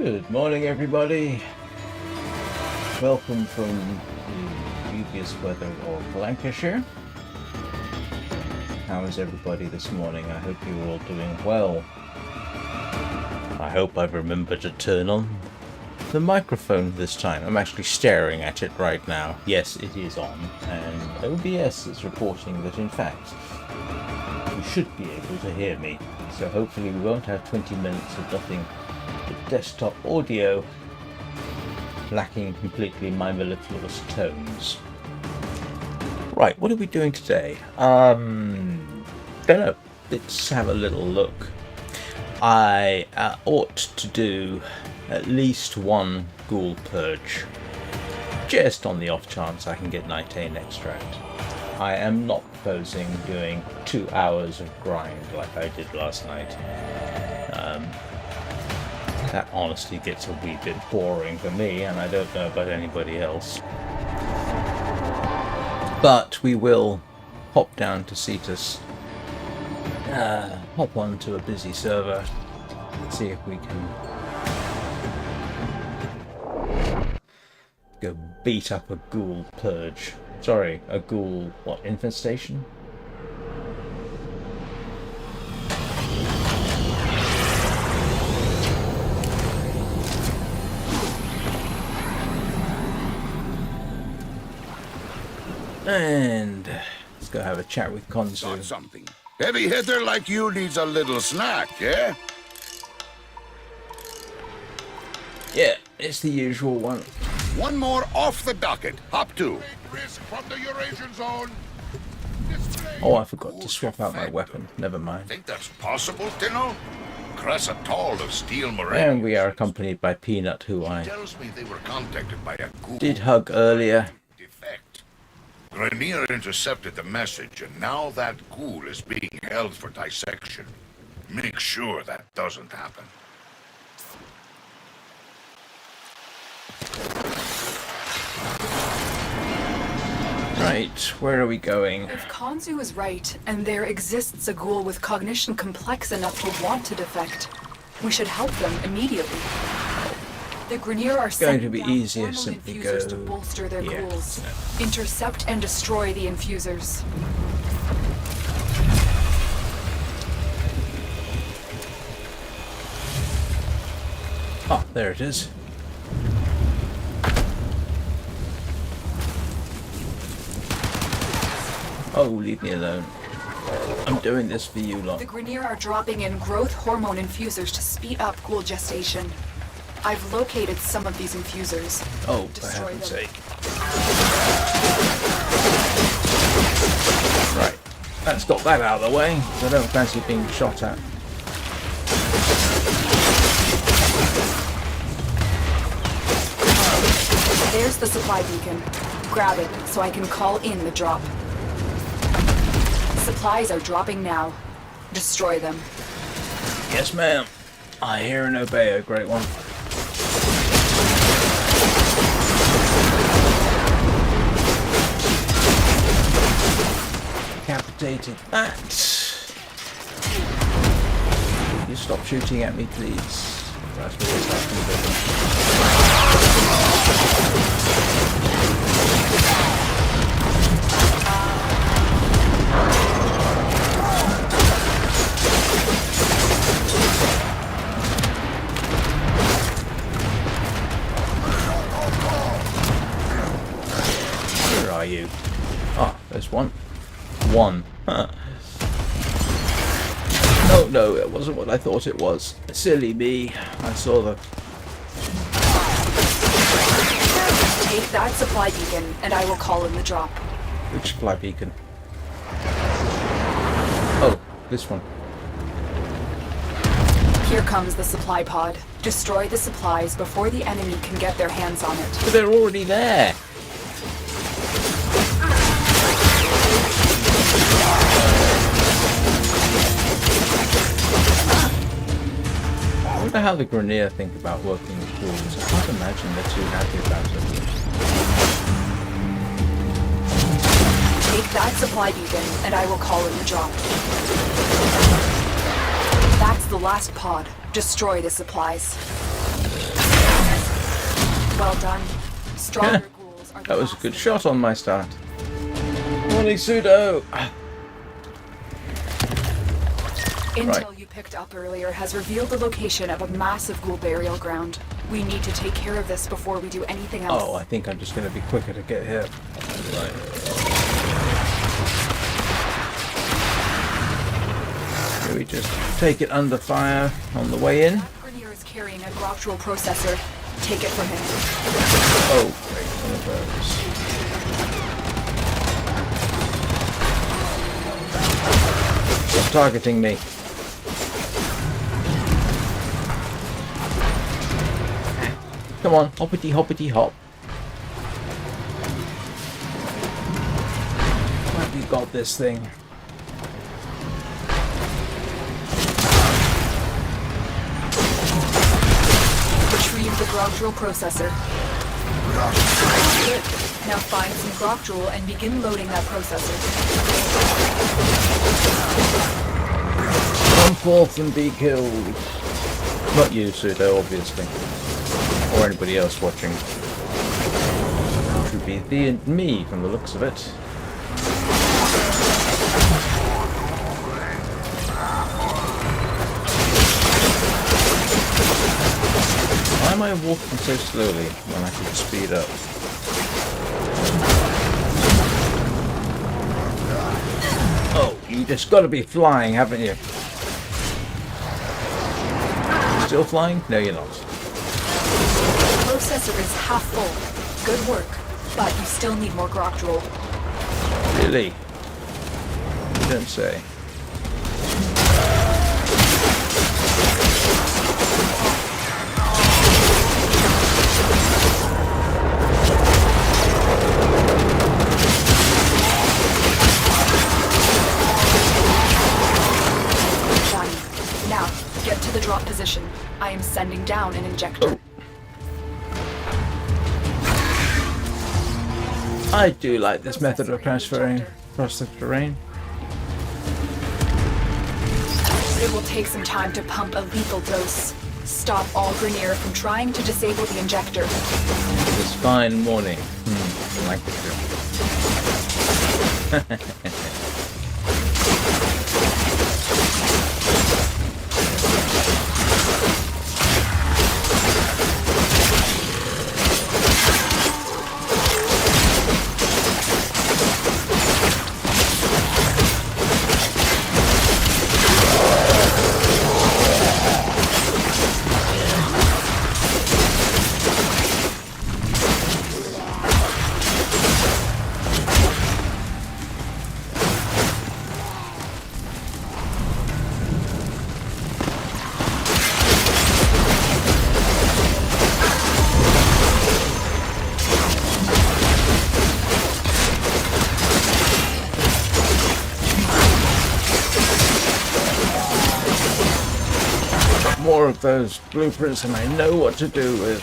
Good morning, everybody. Welcome from the dubious weather of Lancashire. How is everybody this morning? I hope you're all doing well. I hope I've remembered to turn on the microphone this time. I'm actually staring at it right now. Yes, it is on, and OBS is reporting that in fact you should be able to hear me. So hopefully we won't have 20 minutes of nothing but desktop audio lacking completely my mellifluous tones. Right, what are we doing today? Don't know. Let's have a little look. I ought to do at least one Ghoul Purge, just on the off chance I can get Nitain Extract. I am not proposing doing 2 hours of grind like I did last night. That honestly gets a wee bit boring for me, and I don't know about anybody else. But we will hop down to Cetus, hop onto a busy server, see if we can go beat up a Ghoul Purge. Sorry, a Ghoul, what, infestation? And let's go have a chat with Konzu. Something. Heavy hitter like you needs a little snack, yeah? Yeah, it's the usual one. One more off the docket. Hop to. Risk from the Eurasian zone. Oh, I forgot to swap out my weapon. Never mind. Think that's possible, Tino? Cressa tall of steel moraine. And we are accompanied by Peanut, who I Tells me they were contacted by a ghoul. did hug earlier. Defect. Grenier intercepted the message, and now that ghoul is being held for dissection. Make sure that doesn't happen. Right, where are we going? If Konzu is right, and there exists a ghoul with cognition complex enough to want to defect, we should help them immediately. The Grenier are Going to be down easier hormone simply infusers go to bolster their here. ghouls. Intercept and destroy the infusers. Oh, there it is. Oh, leave me alone. I'm doing this for you lot. The Grenier are dropping in growth hormone infusers to speed up ghoul gestation. I've located some of these infusers. Oh, for Destroy heaven's them. sake. Right, let's got that out of the way, because I don't fancy being shot at. There's the supply beacon. Grab it so I can call in the drop. Supplies are dropping now. Destroy them. Yes, ma'am. I hear and obey, a great one. Decapitated that. You stop shooting at me, please. That's what it's Where are you? Oh, there's one. One. Huh. No, it wasn't what I thought it was. Silly me. I saw the... Take that supply beacon, and I will call in the drop. Which supply beacon? Oh, this one. Here comes the supply pod. Destroy the supplies before the enemy can get their hands on it. But they're already there. I wonder how the Grenier think about working with ghouls. I can't imagine they're too happy about it. Take that supply beacon, and I will call in the drop. That's the last pod. Destroy the supplies. done. Stronger ghouls are the That was a last good thing. shot on my start. Morning, Pseudo! Intel Right. you picked up earlier has revealed the location of a massive ghoul burial ground. We need to take care of this before we do anything else. Oh, I think I'm just going to be quicker to get here. Right. Should we just take it under fire on the way in? That Grenier is carrying a Groctual processor. Take it from him. Oh, great, one of those. Stop targeting me. Come on, hoppity hoppity hop. Have you got this thing? Retrieve the Groctual processor. Good. Now find some Groctual and begin loading that processor. Come forth and be killed. Not you, Pseudo, obviously. Or anybody else watching. It would be thee and me from the looks of it. Why am I walking so slowly when I could speed up? Oh, you just gotta be flying, haven't you? Still flying? No, you're not. Processor is half full. Good work. But you still need more Groctual. Really? You don't say. Done. Now, get to the drop position. I am sending down an injector. I do like this method of transferring across the terrain. It will take some time to pump a lethal dose. Stop all Grenier from trying to disable the injector. This fine morning. I like it too. More of those blueprints and I know what to do with.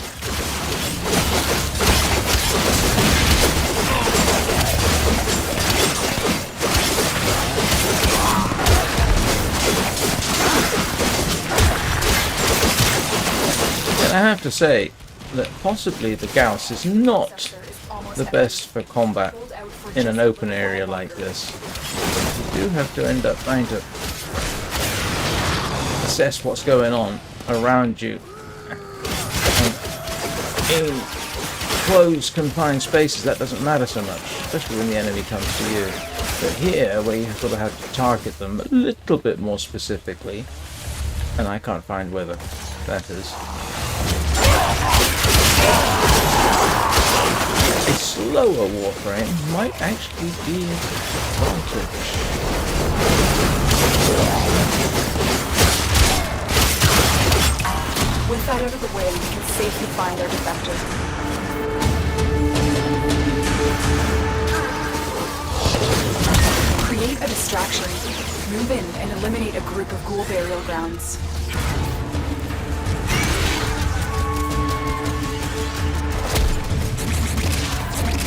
And I have to say that possibly the Gauss is not the best for combat in an open area like this. You do have to end up trying to assess what's going on around you. And in closed, confined spaces, that doesn't matter so much, especially when the enemy comes to you. But here, where you sort of have to target them a little bit more specifically, and I can't find where that is. A slower Warframe might actually be an advantage. With that out of the way, we can safely find our defector. Create a distraction. Move in and eliminate a group of ghoul burial grounds.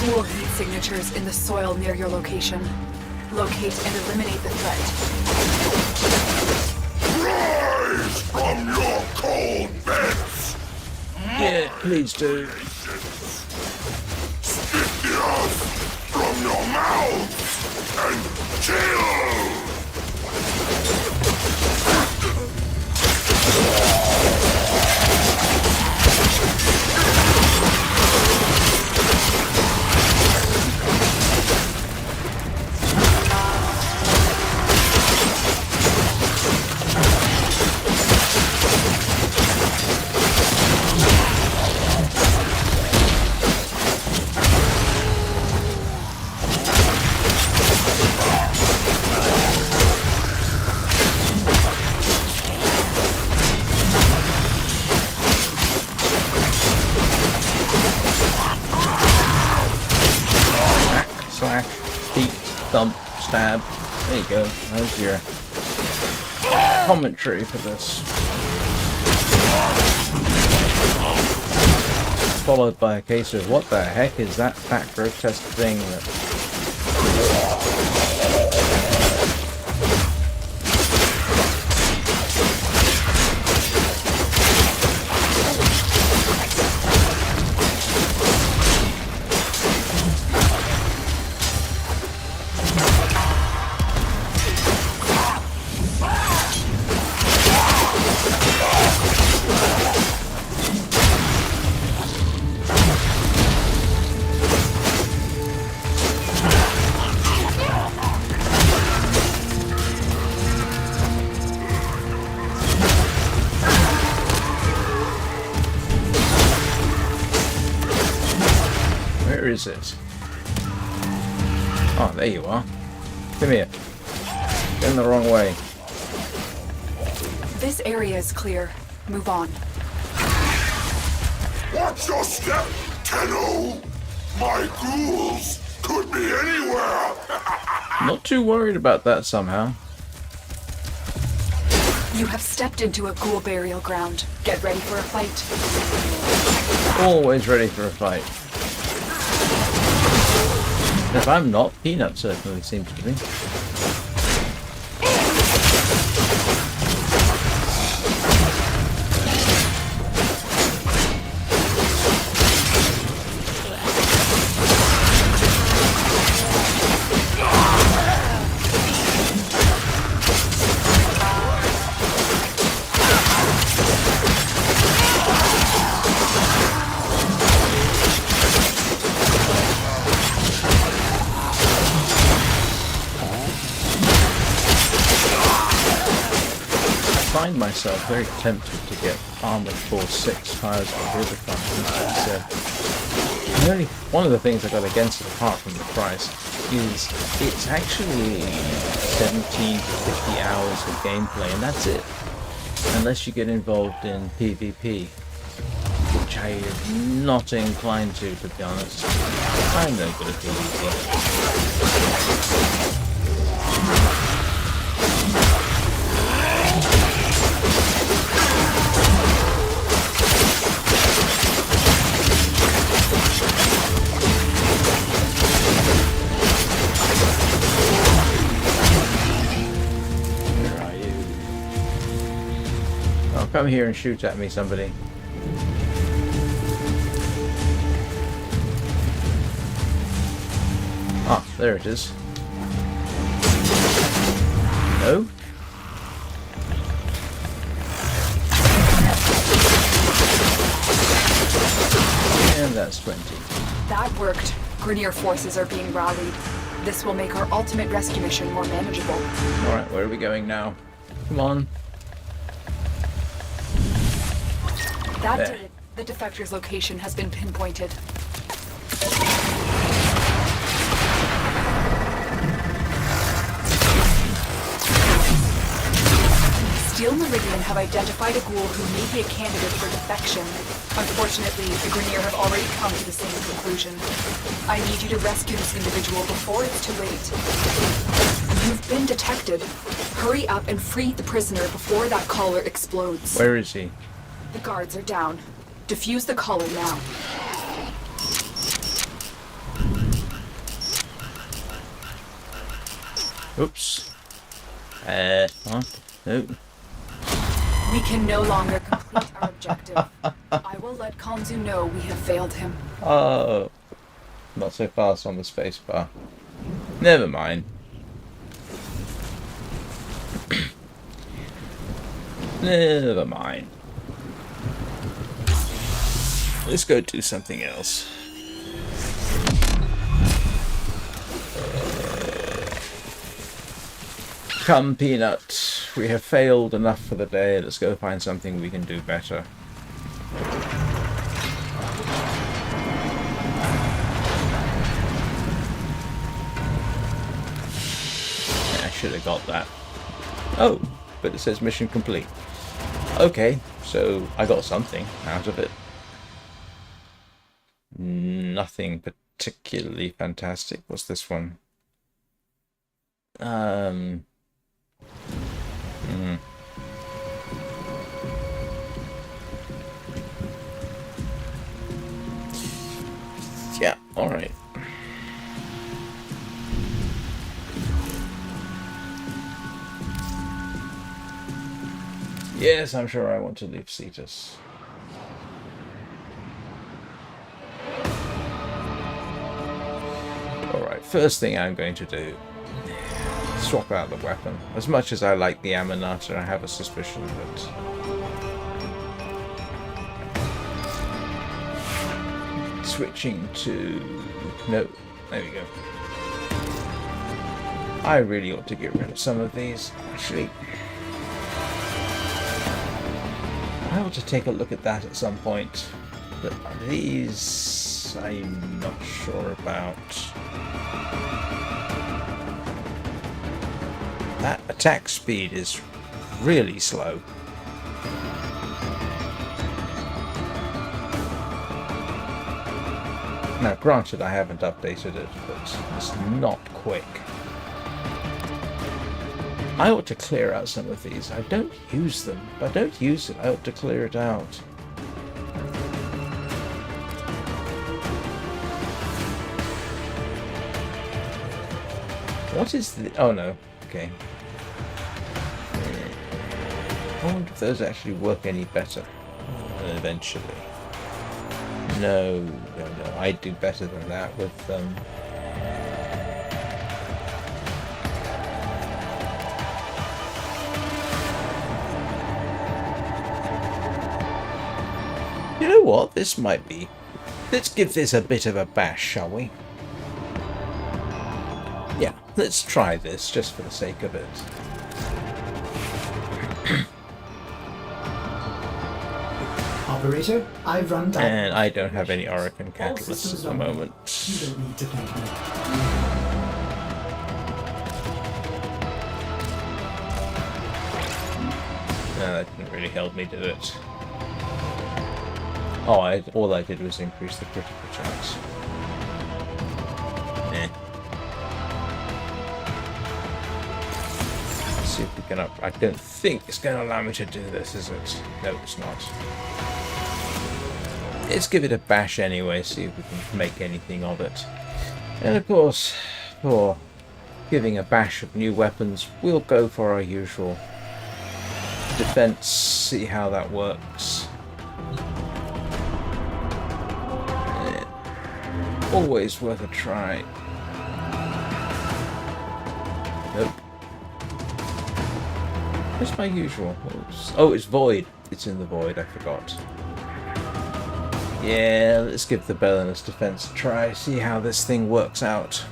Ghoul heat signatures in the soil near your location. Locate and eliminate the threat. Rise from your cold beds! Yeah, please do. your mouth and kill! Slash, beat, thump, stab. There you go. There's your commentary for this. Followed by a case of what the heck is that fat grotesque thing that... Where is it? Oh, there you are. Come here. Going the wrong way. This area is clear. Move on. Watch your step, Tenno! My ghouls could be anywhere! Not too worried about that somehow. You have stepped into a ghoul burial ground. Get ready for a fight. Always ready for a fight. If I'm not, Peanut certainly seems to be. I find myself very tempted to get Armored Force 6 Fires of the Riverfront instead. The only one of the things I got against it, apart from the price, is it's actually 17 to 50 hours of gameplay, and that's it. Unless you get involved in PvP, which I am not inclined to be honest. I'm no good at PvP. Come here and shoot at me, somebody. Ah, there it is. No? And that's 20. That worked. Grenier forces are being rallied. This will make our ultimate rescue mission more manageable. Alright, where are we going now? Come on. That There. did it. The defector's location has been pinpointed. Steel Meridian have identified a ghoul who may be a candidate for defection. Unfortunately, the Grenier have already come to the same conclusion. I need you to rescue this individual before it's too late. You've been detected. Hurry up and free the prisoner before that collar explodes. Where is he? The guards are down. Defuse the collar now. Oops. Huh? Nope. We can no longer complete our objective. I will let Kanzu know we have failed him. Oh. not so fast on the spacebar. Never mind. Never mind. Let's go do something else. Come, Peanut. We have failed enough for the day. Let's go find something we can do better. I should have got that. Oh, but it says mission complete. Okay, so I got something out of it. Nothing particularly fantastic. What's this one? Yeah, alright. Yes, I'm sure I want to leave Cetus. Alright, first thing I'm going to do, swap out the weapon. As much as I like the Aminata, I have a suspicion that switching to... No, there we go. I really ought to get rid of some of these, actually. I ought to take a look at that at some point. But these... I'm not sure about. That attack speed is really slow. Now, granted, I haven't updated it, but it's not quick. I ought to clear out some of these. I don't use them. If I don't use it, I ought to clear it out. What is the... Oh, no. Okay. I wonder if those actually work any better eventually. No. I'd do better than that with them. You know what? This might be... Let's give this a bit of a bash, shall we? Yeah, let's try this just for the sake of it. Operator, I've run down. And I don't have any Orokin catalysts at the moment. You don't need to thank me. No, that didn't really help me, did it? Oh, all I did was increase the critical chance. Eh. Let's see if we can up. I don't think it's going to allow me to do this, is it? No, it's not. Let's give it a bash anyway, see if we can make anything of it. And of course, for giving a bash of new weapons, we'll go for our usual defense, see how that works. Always worth a try. Nope. Where's my usual? Oh, it's void. It's in the void, I forgot. Yeah, let's give the Belinus defense a try, see how this thing works out.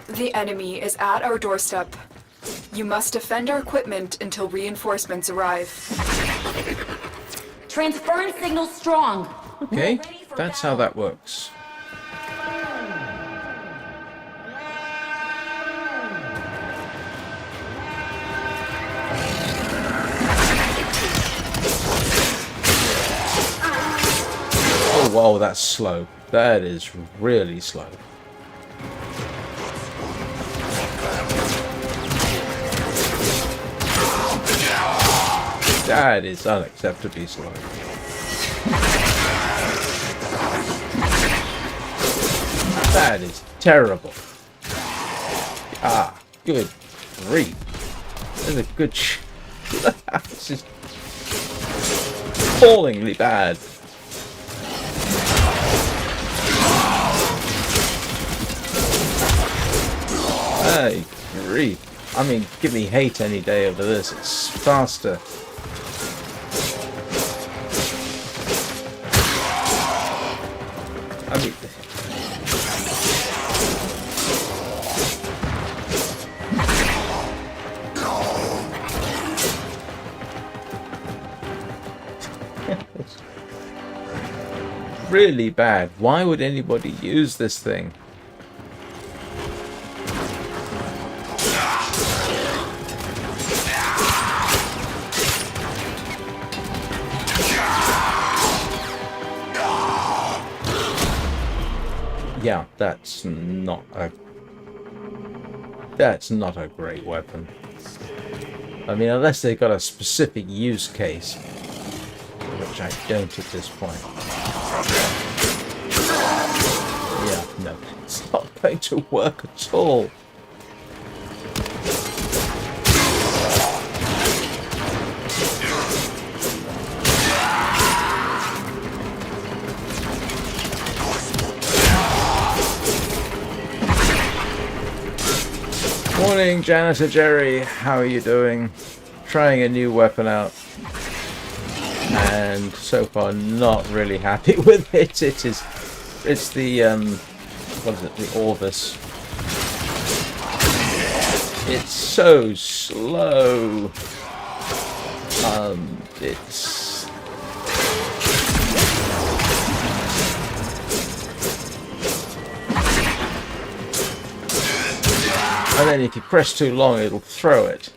The enemy is at our doorstep. You must defend our equipment until reinforcements arrive. Transference signal strong. Okay, that's how that works. Oh wow, that's slow. That is really slow. That is unacceptably slow. That is terrible. Ah, good grief. That's a good This is appallingly bad. Hey, grief. I mean, give me hate any day over this. It's faster. I mean... It's really bad. Why would anybody use this thing? Yeah, that's not a great weapon. I mean, unless they've got a specific use case, which I don't at this point. Yeah, no, it's not going to work at all. Morning, Janitor Jerry. How are you doing? Trying a new weapon out, and so far not really happy with it. It's the what is it? The Orvis. It's so slow. It's and then if you press too long, it'll throw it.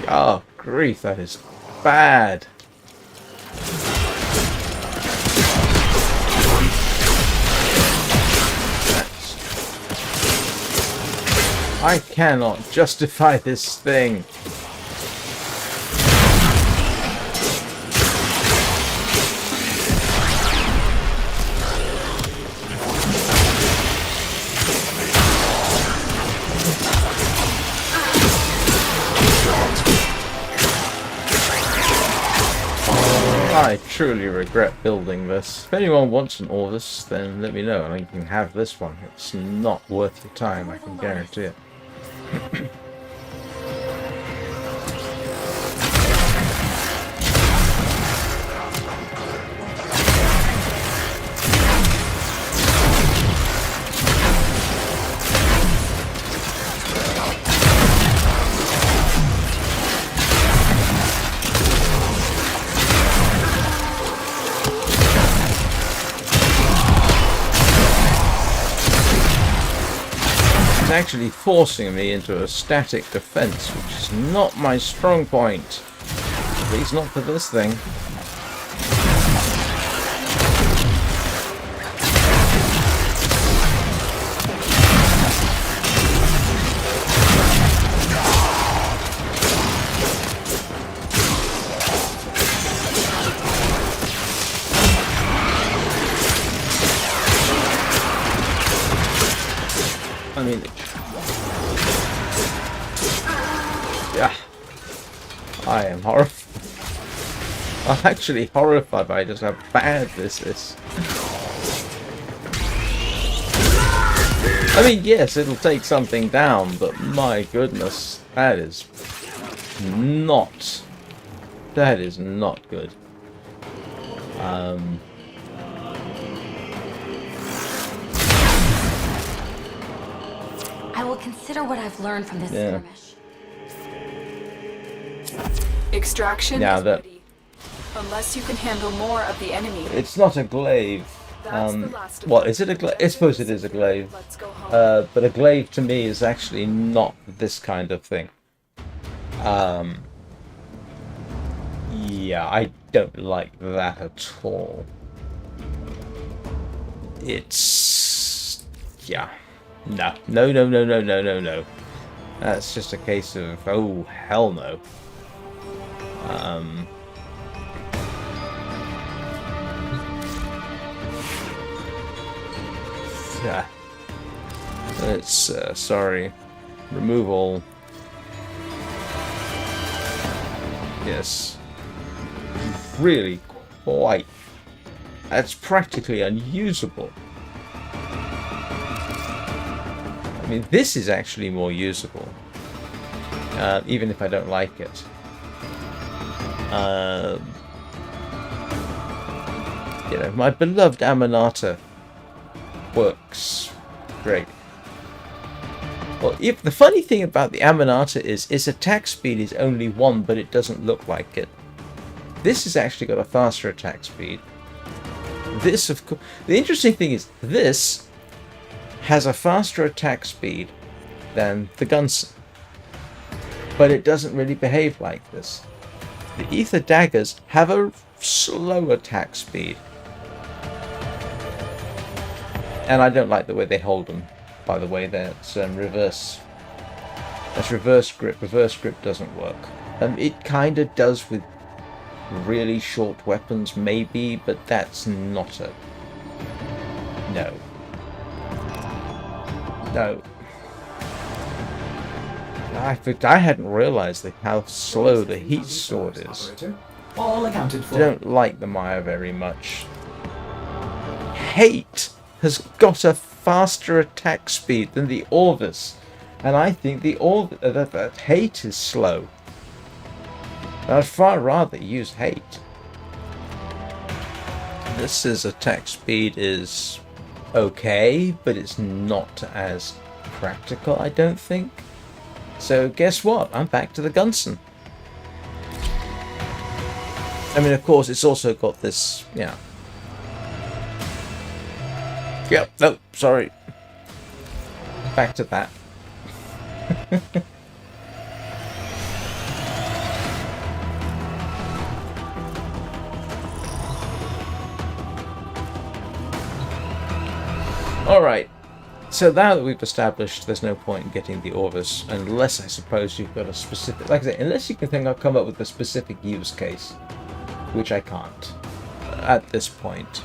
Oh, grief, that is bad. I cannot justify this thing. I truly regret building this. If anyone wants an Orvis, then let me know and you can have this one. It's not worth your time, I can guarantee it. Actually forcing me into a static defense, which is not my strong point. At least not for this thing. I mean, yeah, I am horrified. I'm actually horrified by just how bad this is. I mean, yes, it'll take something down, but my goodness, that is not good. I will consider what I've learned from this skirmish. Extraction Now is that ready. Unless you can handle more of the enemy. it's not a glaive. That's the last of Well, them. is it a glaive? I suppose it is a glaive. Let's go home. But a glaive to me is actually not this kind of thing. Yeah, I don't like that at all. It's... yeah. No. No. That's just a case of, oh, hell no. Let's, sorry. Remove all. Yes. Really quite. That's practically unusable. I mean, this is actually more usable. Even if I don't like it. You know, my beloved Aminata works great. Well, if the funny thing about the Aminata is its attack speed is only 1, but it doesn't look like it. This has actually got a faster attack speed. This, of course, the interesting thing is this has a faster attack speed than the Gunson, but it doesn't really behave like this. The Ether Daggers have a slow attack speed. And I don't like the way they hold them, by the way. That's reverse. That's reverse grip. Reverse grip doesn't work. It kind of does with really short weapons, maybe, but that's not a... No. No. I hadn't realised how slow the heat sword is. All accounted for. I don't like the Maya very much. Hate has got a faster attack speed than the Orvis, and I think the that Hate is slow. I'd far rather use Hate. This attack speed is okay, but it's not as practical, I don't think. So guess what? I'm back to the Gunson. I mean, of course, it's also got this, yeah. Yep, no, sorry. Back to that. Alright. So now that we've established there's no point in getting the Orvis, unless I suppose you've got a specific... Like I say, unless you can think I'll come up with a specific use case. Which I can't. At this point.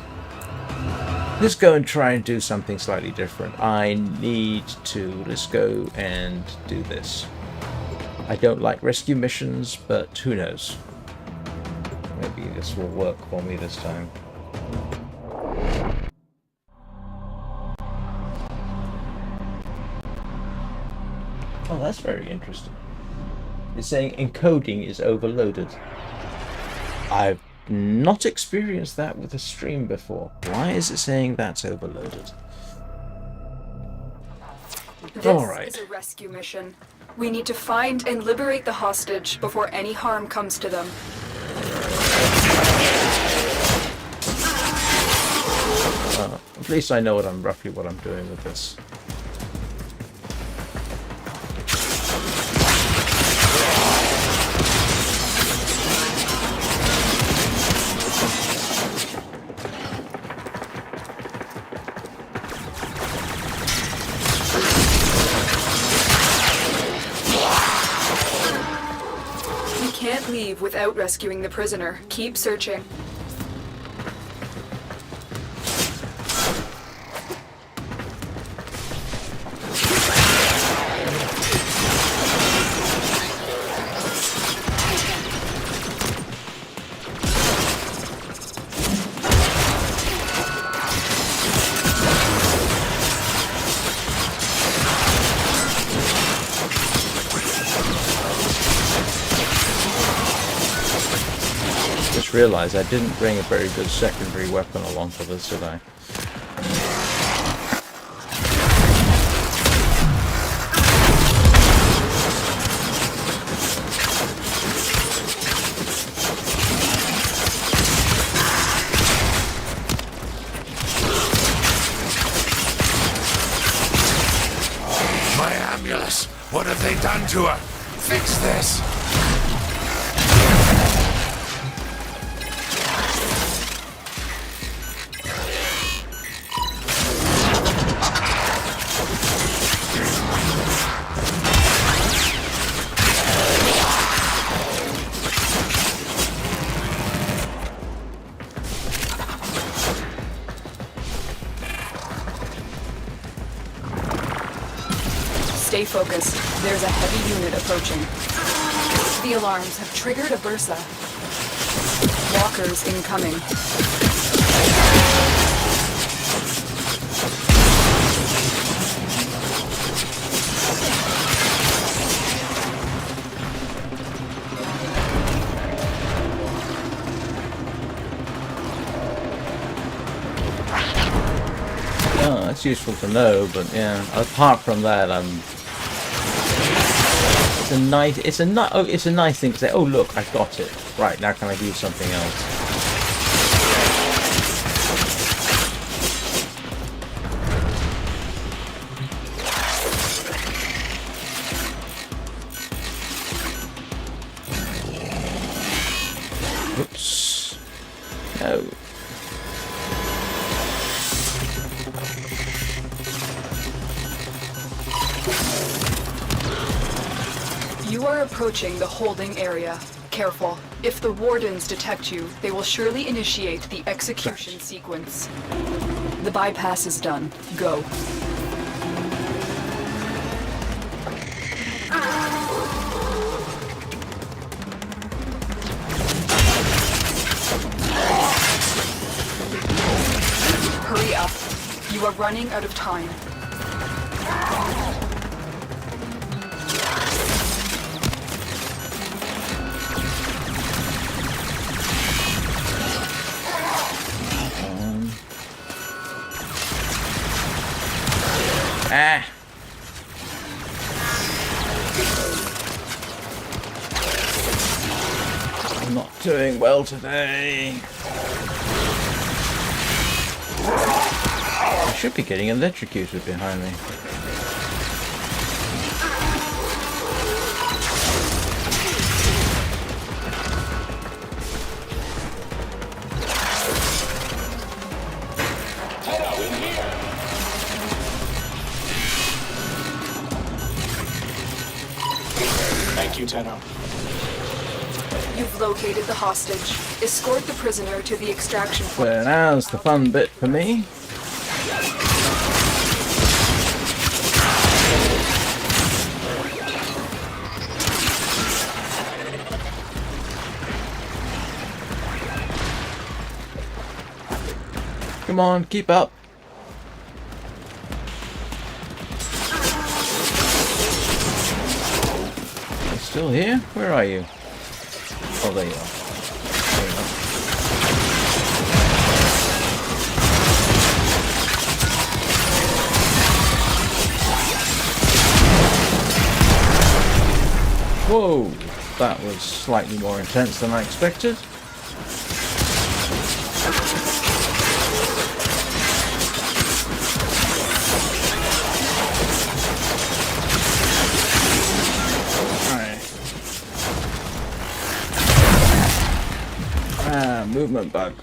Let's go and try and do something slightly different. I need to... Let's go and do this. I don't like rescue missions, but who knows. Maybe this will work for me this time. Oh, that's very interesting. It's saying encoding is overloaded. I've not experienced that with a stream before. Why is it saying that's overloaded? This is a rescue mission. We need to find and liberate the hostage before any harm comes to them. At least I know roughly what I'm doing with this. Leave without rescuing the prisoner. Keep searching. Realize I didn't bring a very good secondary weapon along for this, did I? My ambulance! What have they done to her? Fix this! Stay focused. There's a heavy unit approaching. The alarms have triggered a bursa. Walkers incoming. Oh, that's useful to know, but yeah. Apart from that, it's a nice thing to say. Oh look, I got it. Right, now can I do something else? Oops. No. You are approaching the holding area. Careful. If the wardens detect you, they will surely initiate the execution sequence. The bypass is done. Go. Hurry up. You are running out of time. Ah! I'm not doing well today. I should be getting electrocuted behind me. Thank you, Tenno. You've located the hostage. Escort the prisoner to the extraction point. Well, now's the fun bit for me. Come on, keep up. You're still here? Where are you? Oh, there you are. There you are. Whoa! That was slightly more intense than I expected. Movement bug.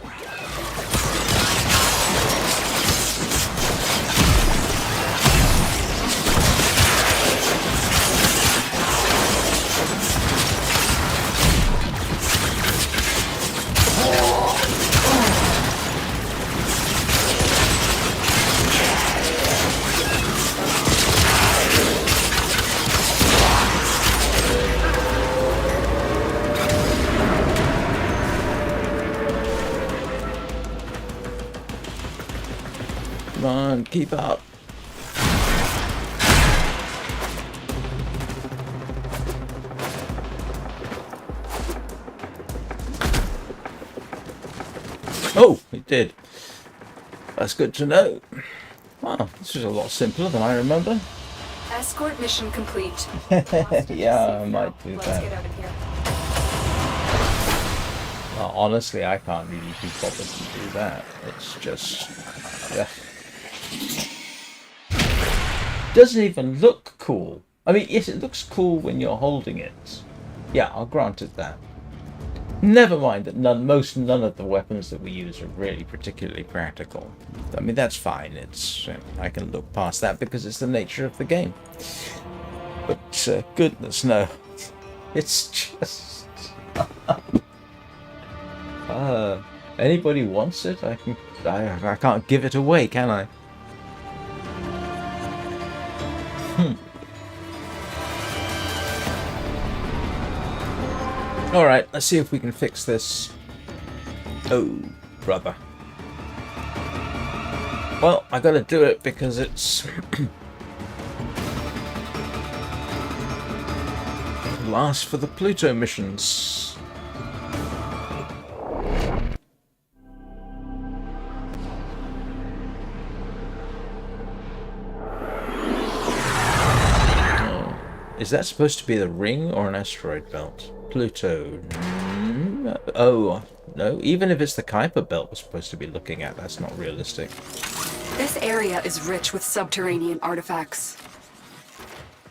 Come on, keep up. Oh, it did. That's good to know. Wow, this is a lot simpler than I remember. Escort mission complete. Yeah, I might do Let's that. get out of here. Well, honestly, I can't really be bothered to do that. It's just... yeah. Doesn't even look cool. I mean, yes, it looks cool when you're holding it. Yeah, I'll grant it that. Never mind that none of the weapons that we use are really particularly practical. I mean, that's fine. It's I can look past that because it's the nature of the game. But goodness no, it's just anybody wants it, I can't give it away, can I? Alright, let's see if we can fix this. Oh, brother. Well, I gotta do it because it's last for the Pluto missions. Oh. Is that supposed to be the ring or an asteroid belt? Pluto. Oh, no. Even if it's the Kuiper belt we're supposed to be looking at, that's not realistic. This area is rich with subterranean artifacts.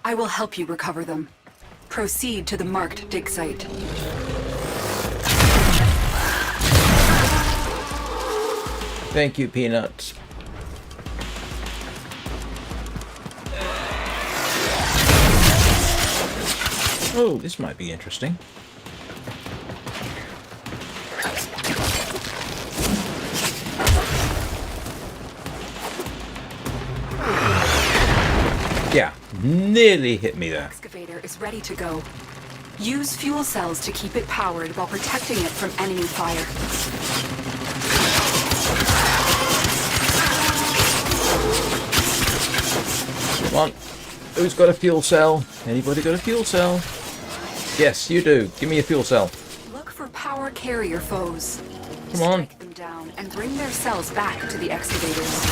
I will help you recover them. Proceed to the marked dig site. Thank you, Peanut. Oh, this might be interesting. Yeah, nearly hit me there. The excavator is ready to go. Use fuel cells to keep it powered while protecting it from enemy fire. Come on. Who's got a fuel cell? Anybody got a fuel cell? Yes, you do. Give me a fuel cell. Look for power carrier foes. Come on. Strike them down and bring their cells back to the excavators.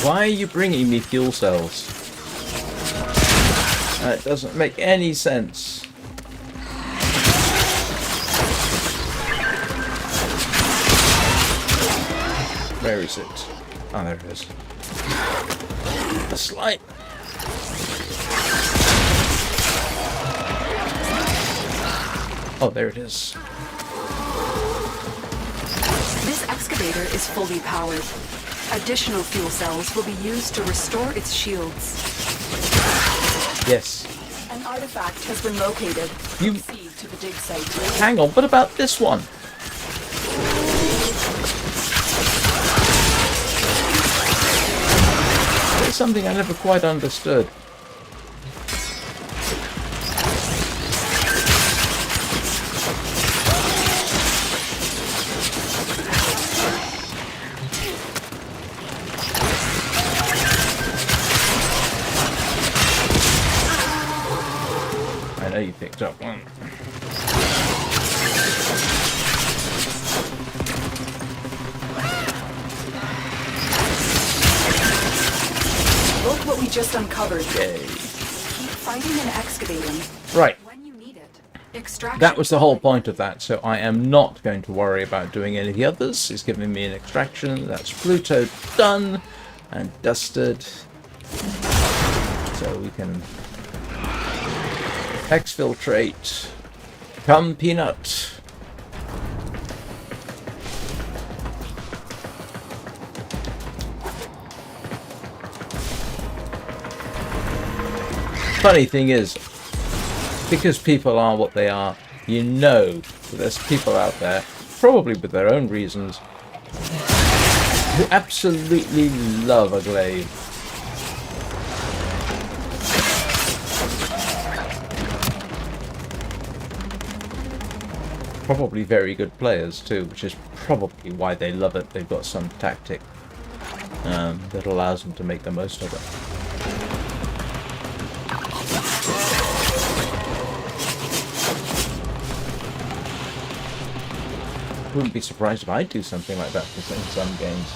Why are you bringing me fuel cells? That doesn't make any sense. Where is it? Oh, there it is. A slide. Oh, there it is. This excavator is fully powered. Additional fuel cells will be used to restore its shields. Yes. An artifact has been located. You- Proceed to the dig site. Hang on, what about this one? There's something I never quite understood. I know you picked up one. Look what we just uncovered. Yay. Keep fighting and excavating. Right. When you need it, extraction. That was the whole point of that, so I am not going to worry about doing any of the others. It's giving me an extraction. That's Pluto done and dusted. So we can exfiltrate. Come, Peanut. Funny thing is, because people are what they are, you know that there's people out there, probably with their own reasons, who absolutely love a glaive. Probably very good players too, which is probably why they love it. They've got some tactic that allows them to make the most of it. Wouldn't be surprised if I do something like that in some games.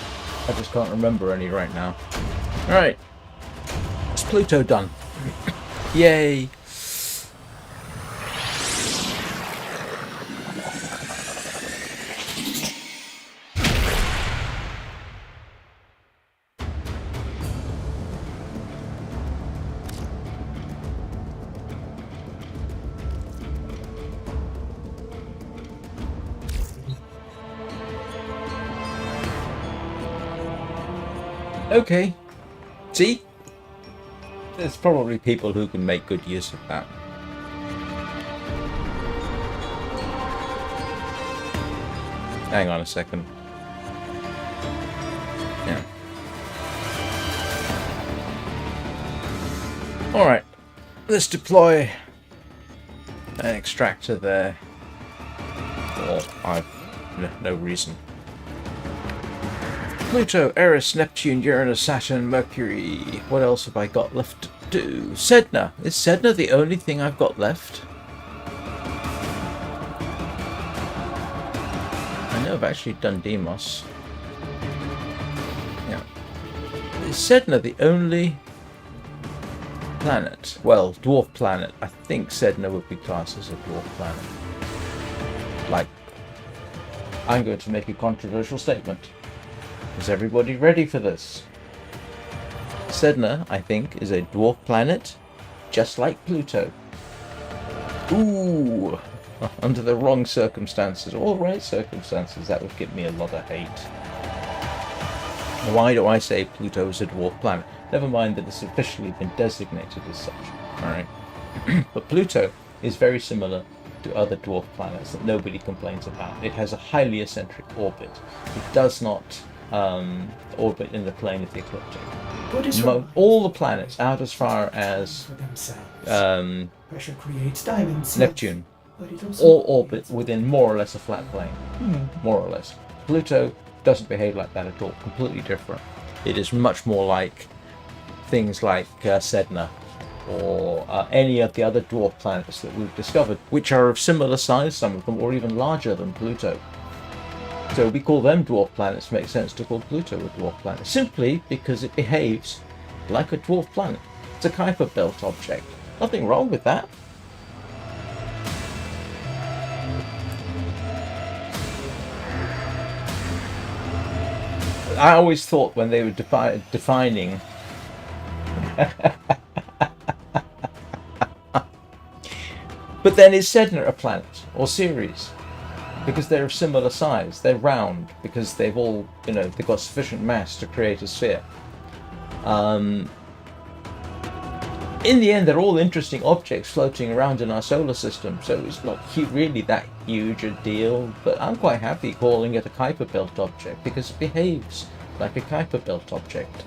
I just can't remember any right now. Alright. It's Pluto done. Yay! Okay. See? There's probably people who can make good use of that. Hang on a second. Yeah. Alright. Let's deploy an extractor there. Or I've no reason. Pluto, Eris, Neptune, Uranus, Saturn, Mercury. What else have I got left to do? Sedna. Is Sedna the only thing I've got left? I know I've actually done Deimos. Yeah. Is Sedna the only planet? Well, dwarf planet. I think Sedna would be classed as a dwarf planet. Like, I'm going to make a controversial statement. Is everybody ready for this? Sedna, I think, is a dwarf planet, just like Pluto. Ooh! Under the wrong circumstances, or right circumstances, that would give me a lot of hate. Why do I say Pluto is a dwarf planet? Never mind that it's officially been designated as such. Alright. But Pluto is very similar to other dwarf planets that nobody complains about. It has a highly eccentric orbit. It does not orbit in the plane of the ecliptic. All the planets out as far as Pressure creates diamonds. Neptune all orbit within more or less a flat plane. More or less. Pluto doesn't behave like that at all. Completely different. It is much more like things like Sedna or any of the other dwarf planets that we've discovered, which are of similar size, some of them, or even larger than Pluto. So we call them dwarf planets. Makes sense to call Pluto a dwarf planet, simply because it behaves like a dwarf planet. It's a Kuiper Belt object. Nothing wrong with that. I always thought when they were defining but then is Sedna a planet or Ceres? Because they're of similar size, they're round, because they've all, they've got sufficient mass to create a sphere. In the end, they're all interesting objects floating around in our solar system, so it's not really that huge a deal, but I'm quite happy calling it a Kuiper Belt object, because it behaves like a Kuiper Belt object.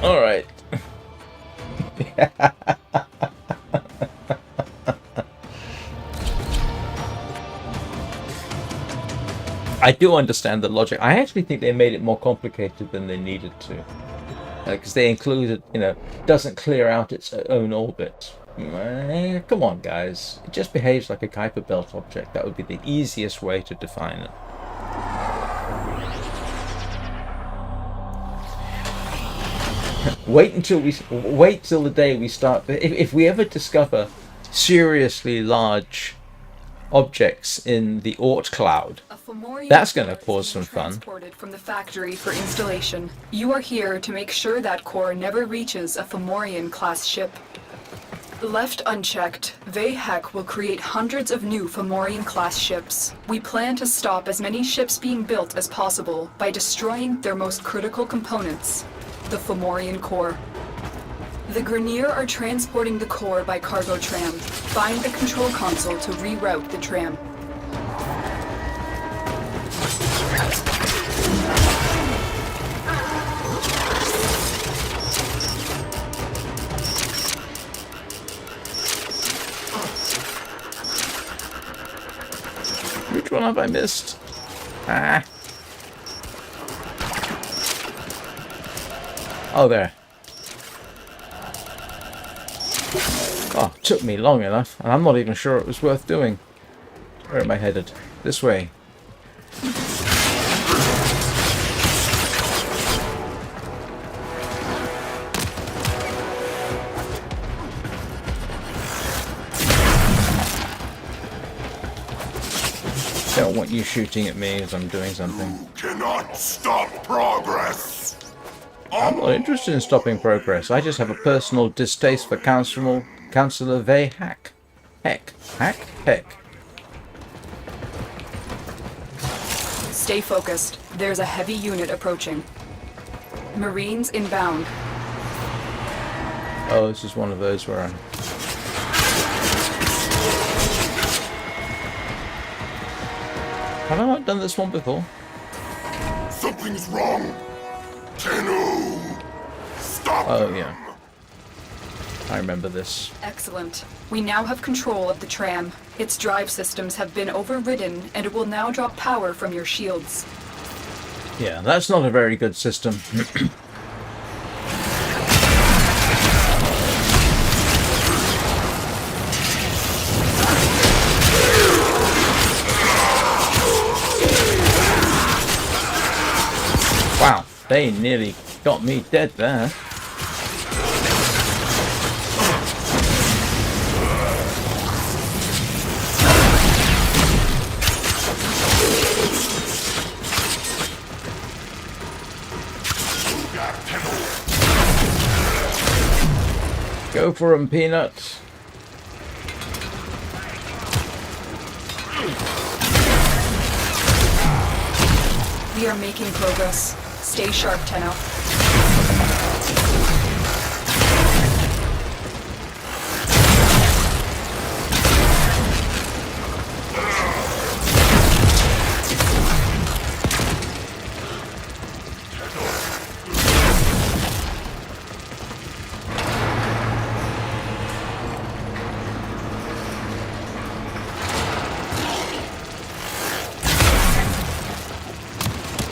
All right. I do understand the logic. I actually think they made it more complicated than they needed to. Because they included, doesn't clear out its own orbit. Come on, guys. It just behaves like a Kuiper Belt object. That would be the easiest way to define it. Wait till the day we start. If we ever discover seriously large objects in the Oort cloud, that's going to cause some fun. Transported from the factory for installation. You are here to make sure that core never reaches a Fomorian class ship. Left unchecked, Vahek will create hundreds of new Fomorian class ships. We plan to stop as many ships being built as possible by destroying their most critical components, the Fomorian core. The Grineer are transporting the core by cargo tram. Find the control console to reroute the tram. Which one have I missed? Ah. Oh, there. Oh, it took me long enough, and I'm not even sure it was worth doing. Where am I headed? This way. Don't want you shooting at me as I'm doing something. You cannot stop progress. I'm not interested in stopping progress. I just have a personal distaste for Councillor Vahek. Heck. Stay focused. There's a heavy unit approaching. Marines inbound. Oh, this is one of those where I'm... Have I not done this one before? Something's wrong! Tenno! Stop Oh, them! yeah. I remember this. Excellent. We now have control of the tram. Its drive systems have been overridden, and it will now drop power from your shields. Yeah, that's not a very good system. Wow, they nearly got me dead there. Go for him, Peanut. We are making progress. Stay sharp, Tenno.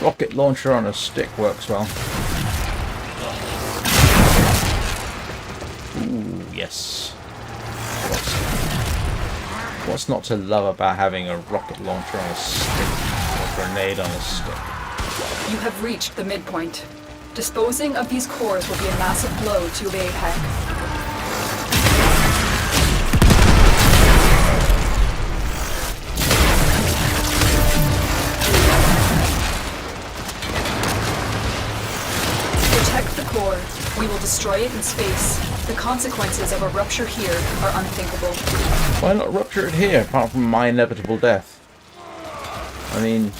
Rocket launcher on a stick works well. Ooh, yes. What's not to love about having a rocket launcher on a stick? Or a grenade on a stick? You have reached the midpoint. Disposing of these cores will be a massive blow to APEC. We will destroy it in space. The consequences of a rupture here are unthinkable. Why not rupture it here, apart from my inevitable death? I mean,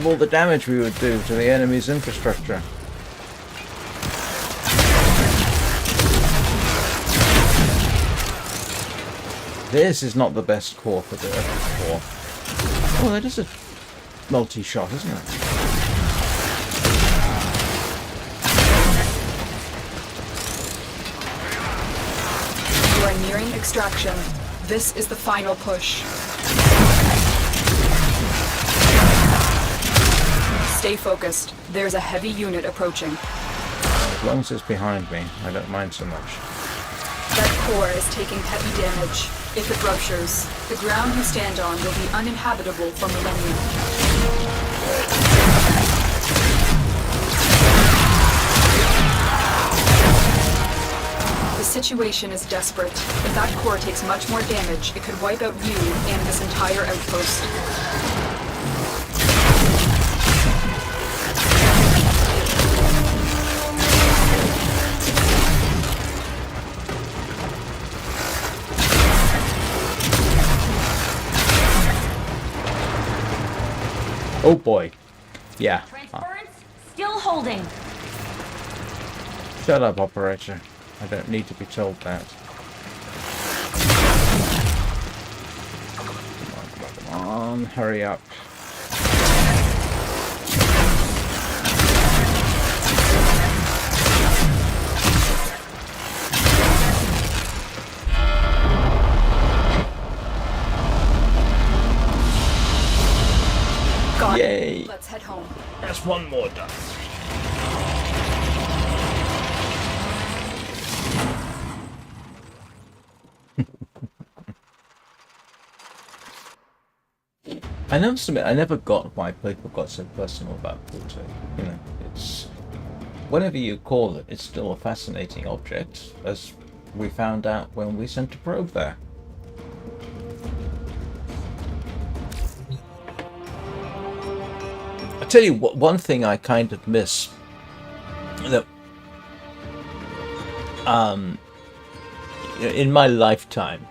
all the damage we would do to the enemy's infrastructure. This is not the best core for the core. Oh, that is a multi-shot, isn't it? You are nearing extraction. This is the final push. Stay focused. There's a heavy unit approaching. As long as it's behind me, I don't mind so much. That core is taking heavy damage. If it ruptures, the ground you stand on will be uninhabitable for millennia. The situation is desperate. If that core takes much more damage, it could wipe out you and this entire outpost. Oh boy. Yeah. Transference still holding. Shut up, operator. I don't need to be told that. Come on, hurry up. Got Yay! it. Let's head home. That's one more done. I must admit, I never got why people got so personal about Pluto. You know, it's whatever you call it, it's still a fascinating object, as we found out when we sent a probe there. I tell you what, one thing I kind of miss that in my lifetime,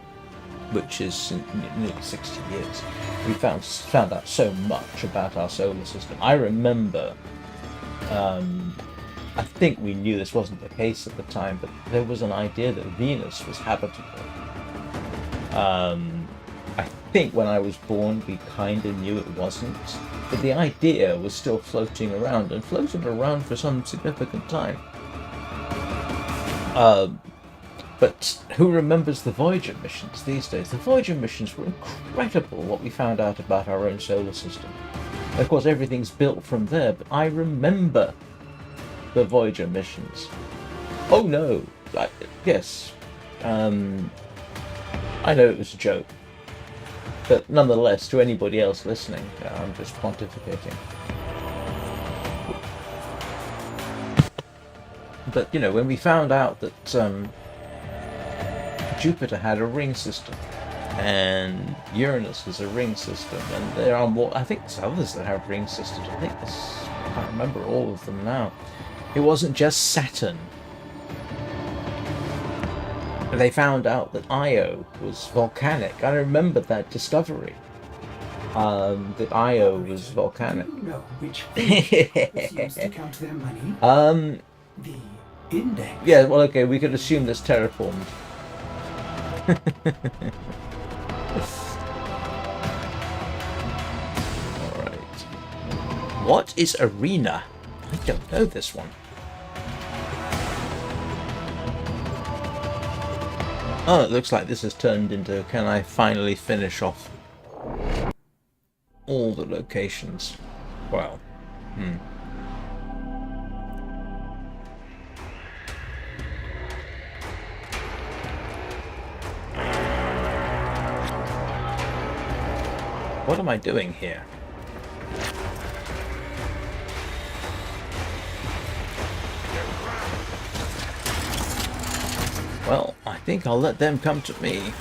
which is nearly 60 years, we found out so much about our solar system. I remember, I think we knew this wasn't the case at the time, but there was an idea that Venus was habitable. I think when I was born, we kind of knew it wasn't. but the idea was still floating around, and floated around for some significant time. But who remembers the Voyager missions these days? The Voyager missions were incredible, what we found out about our own solar system. Of course, everything's built from there, but I remember the Voyager missions. Oh no! Yes. I know it was a joke. But nonetheless, to anybody else listening, I'm just pontificating. But, you know, when we found out that Jupiter had a ring system, and Uranus has a ring system, and there are more, I think there's others that have ring systems. I can't remember all of them now. It wasn't just Saturn. They found out that Io was volcanic. I remember that discovery. That Io was volcanic. Do you know which field was used to count their money? The index. Yeah, well, okay, we could assume that's terraformed. Alright. What is Arena? I don't know this one. Oh, it looks like this has turned into, can I finally finish off all the locations? Well, What am I doing here? Well, I think I'll let them come to me.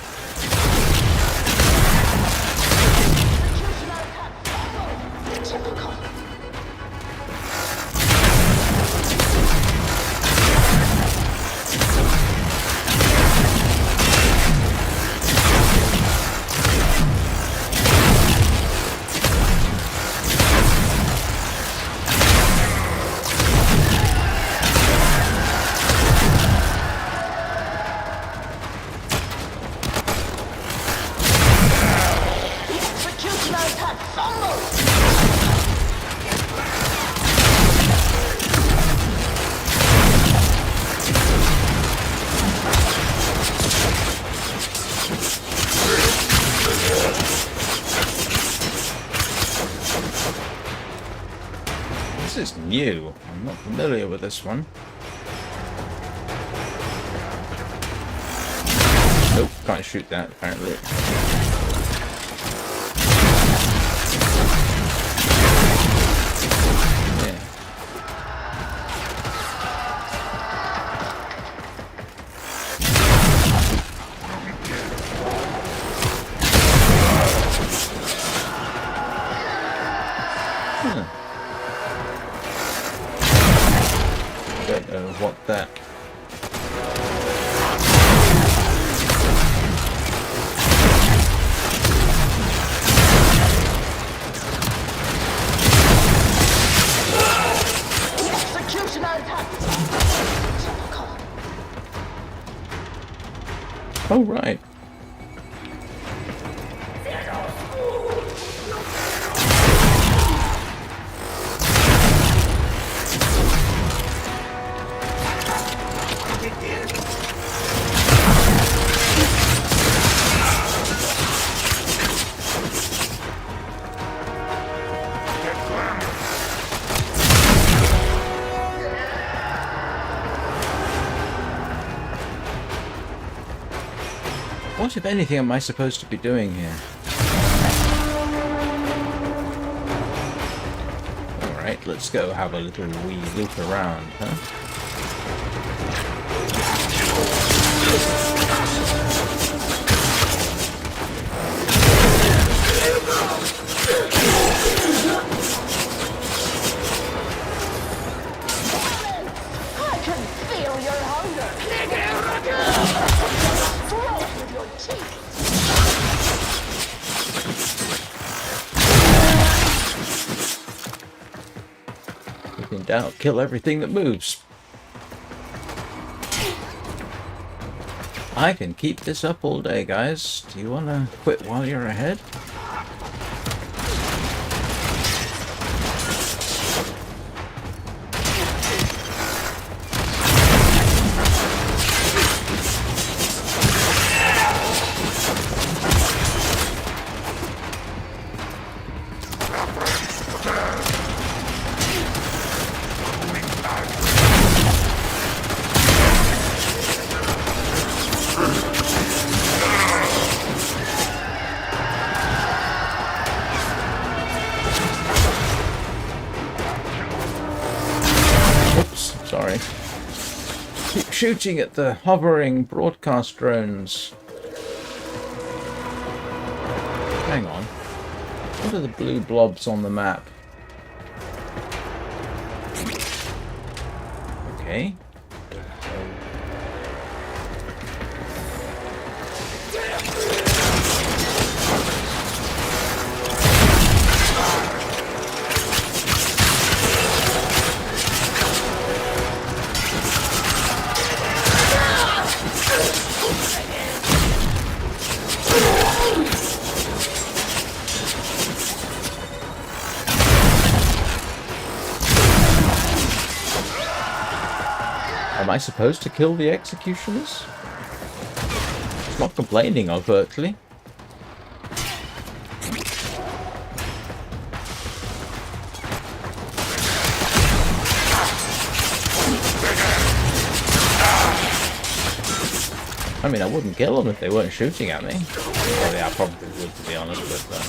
This is new. I'm not familiar with this one. Nope, can't shoot that apparently. Don't know what that. Oh right. What, if anything, am I supposed to be doing here? Alright, let's go have a little wee look around, huh? I can feel your hunger. Throw it with your teeth. If in doubt, kill everything that moves. I can keep this up all day, guys. Do you want to quit while you're ahead? Sorry. Keep shooting at the hovering broadcast drones. Hang on. What are the blue blobs on the map? Okay. Am I supposed to kill the executioners? It's not complaining overtly. I mean, I wouldn't kill them if they weren't shooting at me. Well, yeah, I probably would, to be honest, but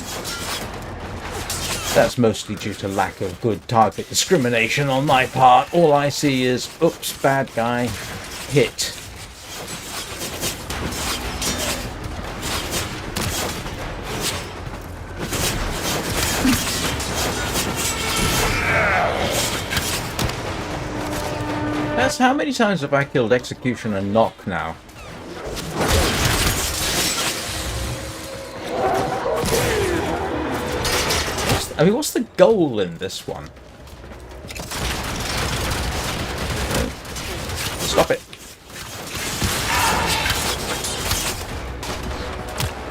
that's mostly due to lack of good target discrimination on my part. All I see is, oops, bad guy, hit. That's how many times have I killed Execution and Knock now? I mean, what's the goal in this one? Stop it.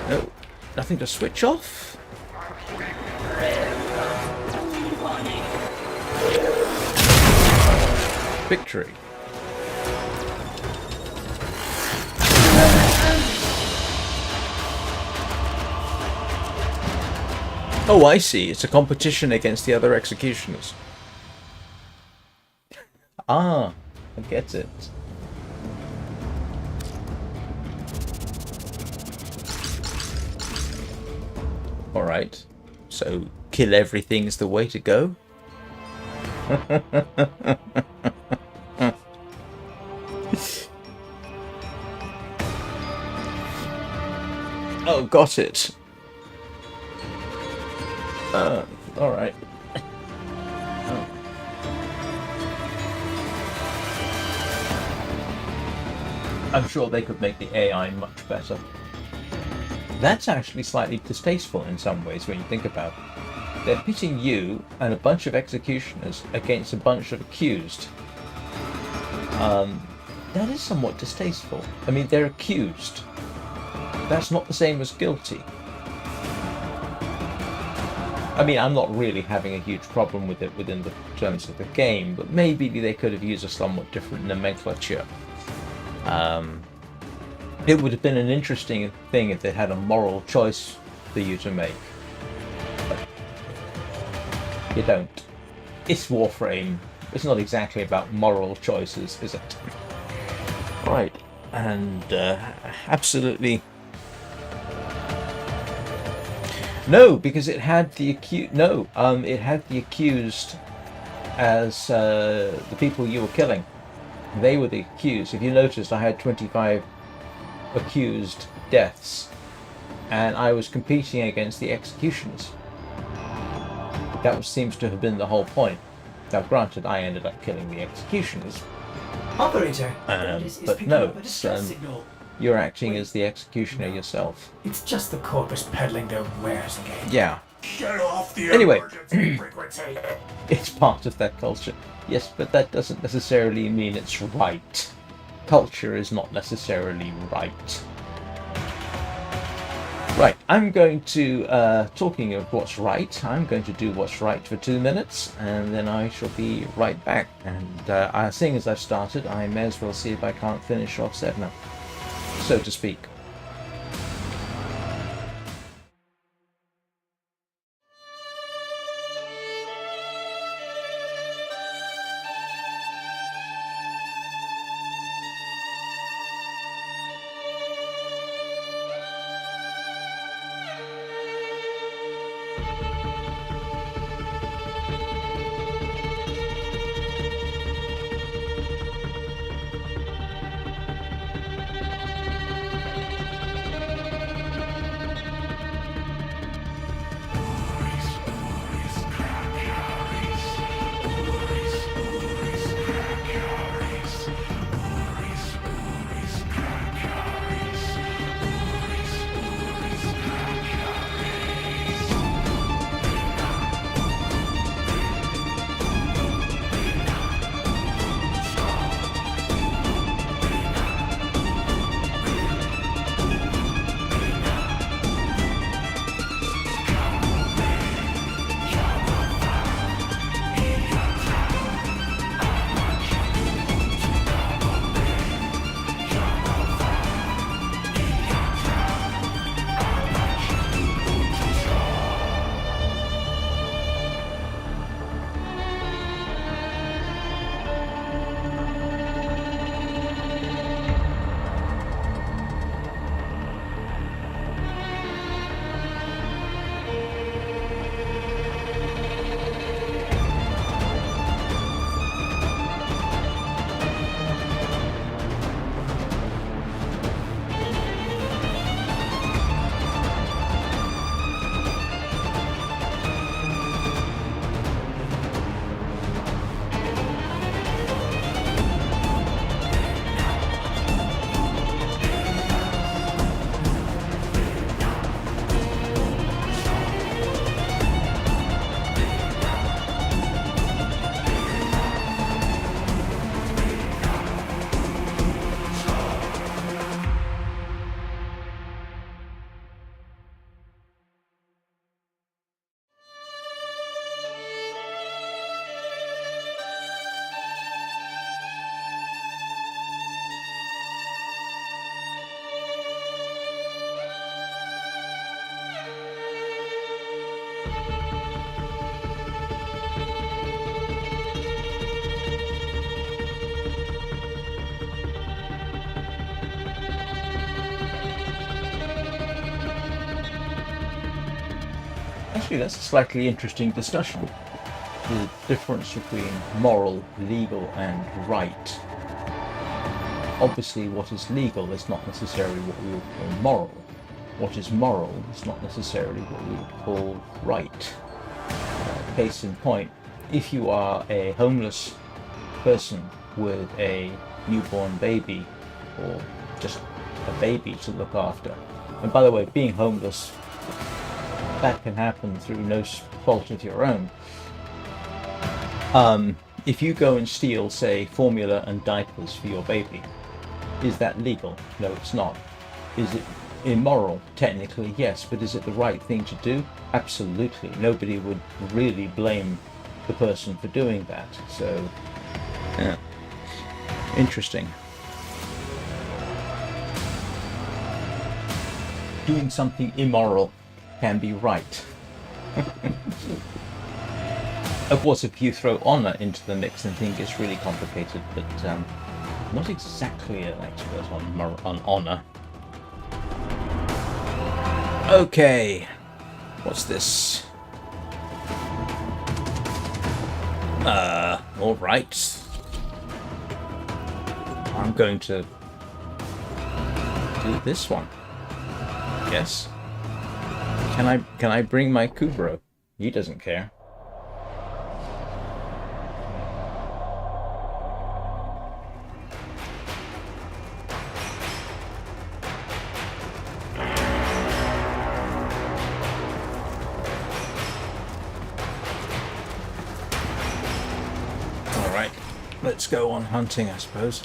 No, nothing to switch off? Victory. Oh, I see. It's a competition against the other executioners. Ah, I get it. Alright. So, kill everything is the way to go? Oh, got it. Alright. Oh. I'm sure they could make the AI much better. That's actually slightly distasteful in some ways when you think about it. They're pitting you and a bunch of executioners against a bunch of accused. That is somewhat distasteful. I mean, they're accused. That's not the same as guilty. I mean, I'm not really having a huge problem with it within the terms of the game, but maybe they could have used a somewhat different nomenclature. It would have been an interesting thing if they had a moral choice for you to make. But you don't. It's Warframe. It's not exactly about moral choices, is it? Right. And absolutely... No, because it had the accused. No, it had the accused as the people you were killing. They were the accused. If you noticed, I had 25 accused deaths, and I was competing against the executioners. That seems to have been the whole point. Now, granted, I ended up killing the executioners. Operator, but no, you're acting as the executioner yourself. It's just the corpus peddling their wares again. Yeah. Get off the Anyway. emergency frequency. It's part of that culture. Yes, but that doesn't necessarily mean it's right. Culture is not necessarily right. Right, I'm going to, talking of what's right, I'm going to do what's right for 2 minutes, and then I shall be right back. And seeing as I've started, I may as well see if I can't finish off Sedna, so to speak. Actually, that's a slightly interesting discussion. The difference between moral, legal, and right. Obviously, what is legal is not necessarily what we would call moral. What is moral is not necessarily what we would call right. Case in point, if you are a homeless person with a newborn baby, or just a baby to look after, and by the way, being homeless, that can happen through no fault of your own. If you go and steal, say, formula and diapers for your baby, is that legal? No, it's not. Is it immoral? Technically, yes, but is it the right thing to do? Absolutely. Nobody would really blame the person for doing that. So, yeah. Interesting. Doing something immoral can be right. Of course, if you throw honor into the mix, then things gets really complicated, but I'm not exactly an expert on honor. Okay, what's this? All right. I'm going to do this one. Yes. Can I bring my Kubrow? He doesn't care. All right. Let's go on hunting, I suppose.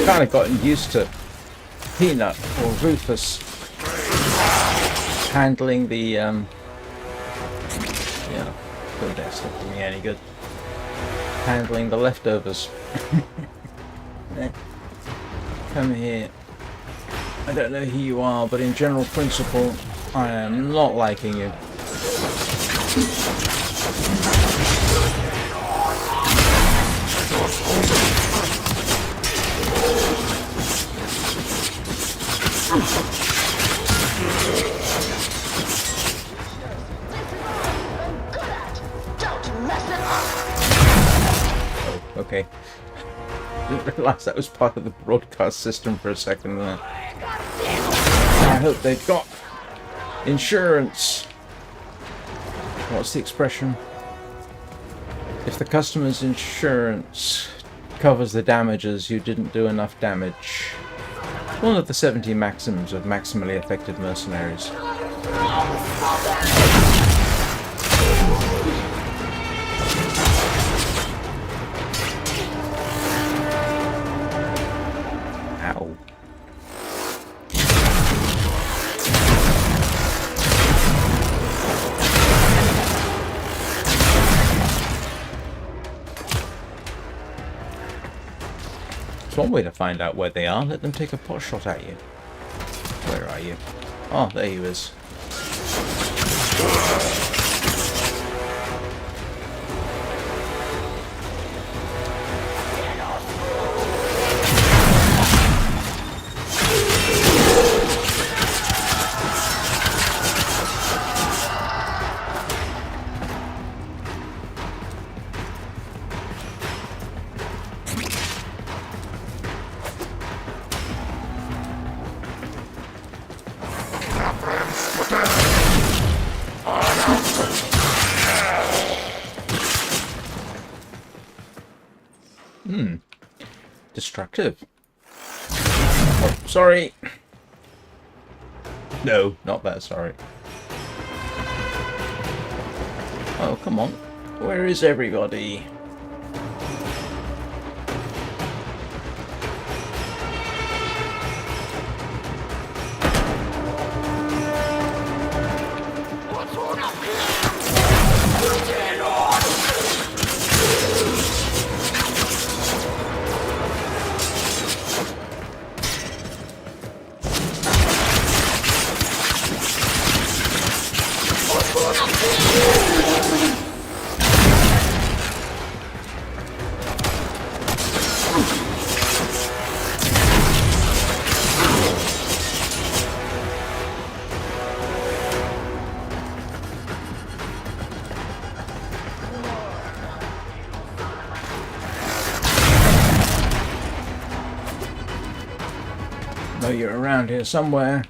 Kind of gotten used to Peanut or Rufus handling the yeah, good, that's not doing me any good. Handling the leftovers. Come here. I don't know who you are, but in general principle, I am not liking you. Okay. Didn't realise that was part of the broadcast system for a second there. I hope they've got insurance. What's the expression? If the customer's insurance covers the damages, you didn't do enough damage. One of the 70 maxims of maximally affected mercenaries. Ow. That's one way to find out where they are. Let them take a pot shot at you. Where are you? Oh, there he is. Destructive. Oh, sorry. No, not that sorry. Oh, come on. Where is everybody? Know you're around here somewhere.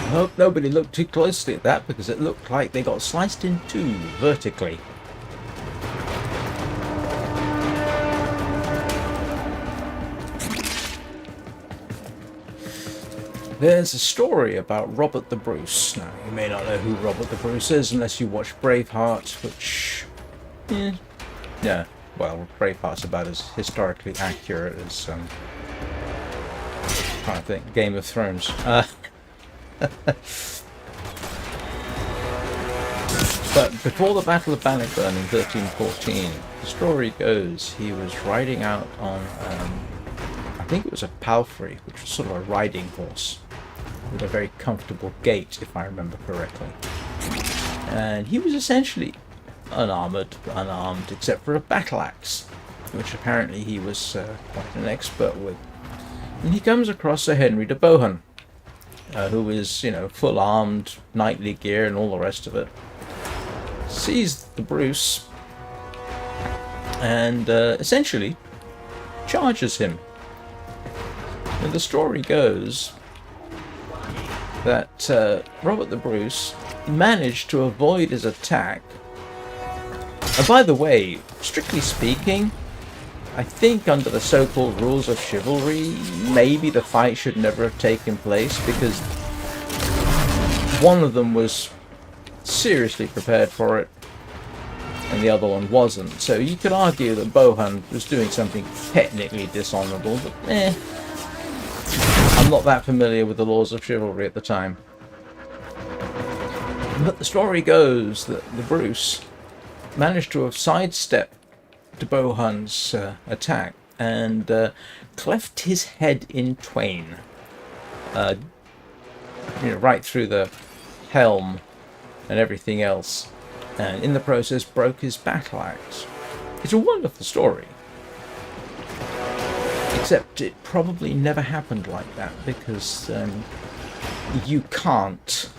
I hope nobody looked too closely at that because it looked like they got sliced in two vertically. There's a story about Robert the Bruce. Now, you may not know who Robert the Bruce is unless you watch Braveheart, which... yeah, well, Braveheart's about as historically accurate as... trying to think, Game of Thrones. But before the Battle of Bannockburn in 1314, the story goes he was riding out on, I think it was a palfrey, which was sort of a riding horse, with a very comfortable gait, if I remember correctly. And he was essentially unarmed, except for a battle axe, which apparently he was quite an expert with. And he comes across Sir Henry de Bohun, who is, you know, full armed, knightly gear and all the rest of it. Sees the Bruce and essentially charges him. And the story goes that Robert the Bruce managed to avoid his attack. And by the way, strictly speaking, I think under the so-called rules of chivalry, maybe the fight should never have taken place because one of them was seriously prepared for it and the other one wasn't. So you could argue that Bohun was doing something technically dishonorable, but I'm not that familiar with the laws of chivalry at the time. But the story goes that the Bruce managed to have sidestepped de Bohun's attack and cleft his head in twain, right through the helm and everything else, and in the process broke his battle axe. It's a wonderful story, except it probably never happened like that because you can't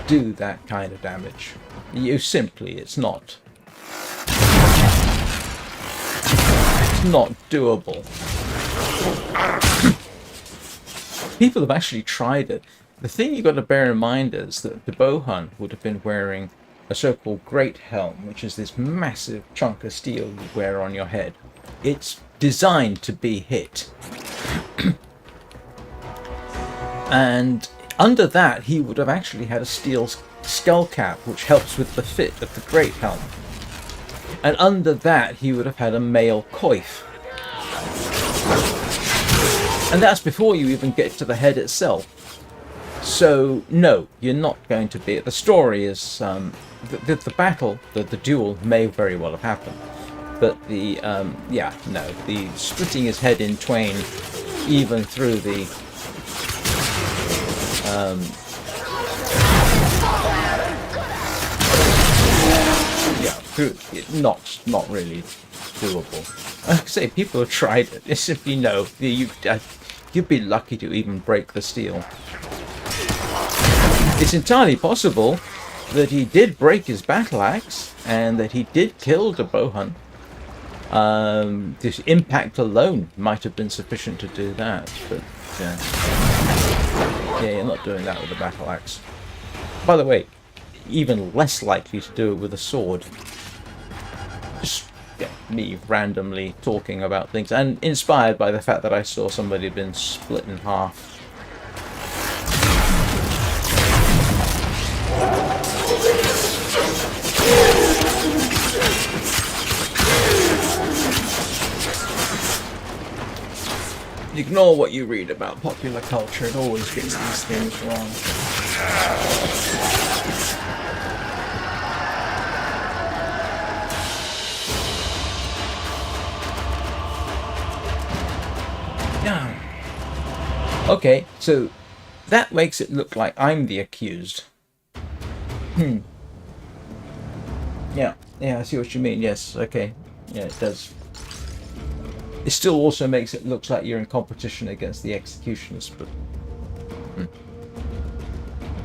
do that kind of damage. It's not doable. People have actually tried it. The thing you've got to bear in mind is that the Bohan would have been wearing a so-called Great Helm, which is this massive chunk of steel you wear on your head. It's designed to be hit. And under that, he would have actually had a steel skull cap, which helps with the fit of the Great Helm. And under that, he would have had a mail coif. And that's before you even get to the head itself. So, no, you're not going to be... The story is... the battle, the duel, may very well have happened. But the... yeah, no. The splitting his head in twain, even through the... yeah, through... Not really doable. Like I say, people have tried it. It's simply no. You'd be lucky to even break the steel. It's entirely possible that he did break his battle axe and that he did kill the Bohan. This impact alone might have been sufficient to do that, but yeah, you're not doing that with a battle axe. By the way, even less likely to do it with a sword. Just me randomly talking about things, and inspired by the fact that I saw somebody had been split in half. Ignore what you read about popular culture, it always gets these things wrong. Okay, so that makes it look like I'm the accused. Yeah, I see what you mean, yes, okay. Yeah, it does. It still also makes it look like you're in competition against the executioners, but...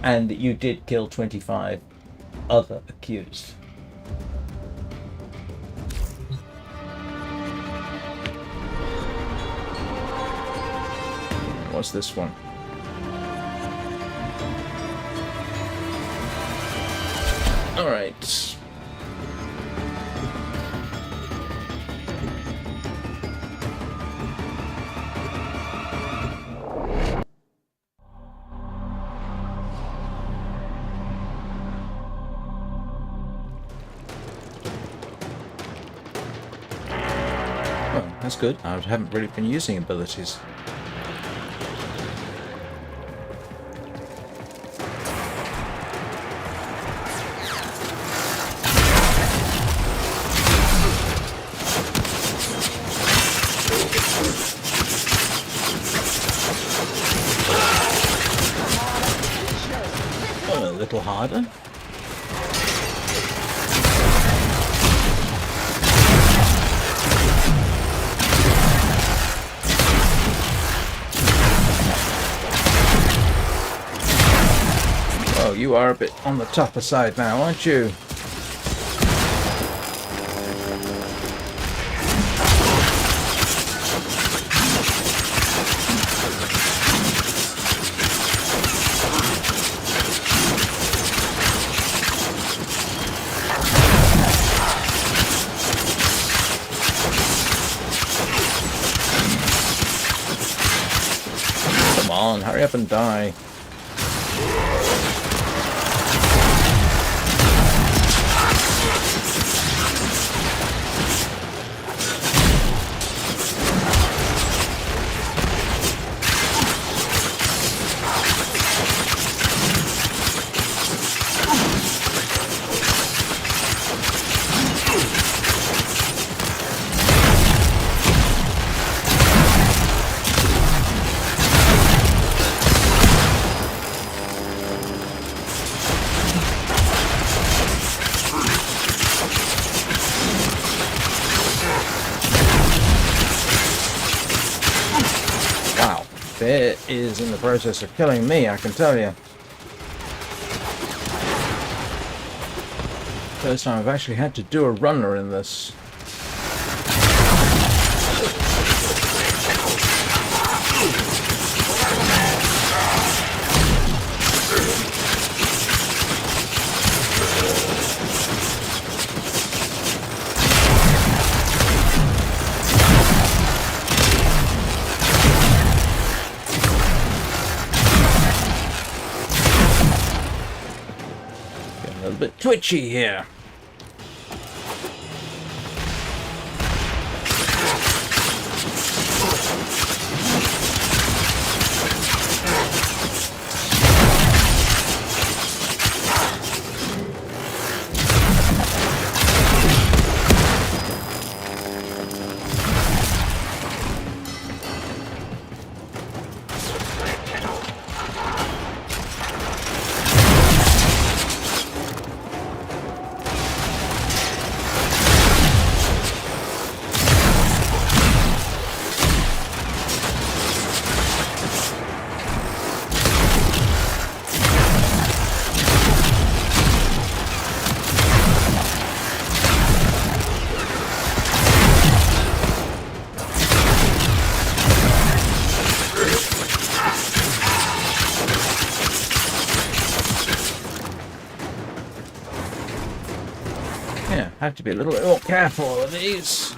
And that you did kill 25 other accused. What's this one? Alright. Well, that's good. I haven't really been using abilities. A little harder. Oh, you are a bit on the tougher side now, aren't you? Come on, hurry up and die. It is in the process of killing me, I can tell you. First time I've actually had to do a runner in this. little bit twitchy here. Yeah, have to be a little bit more careful with these.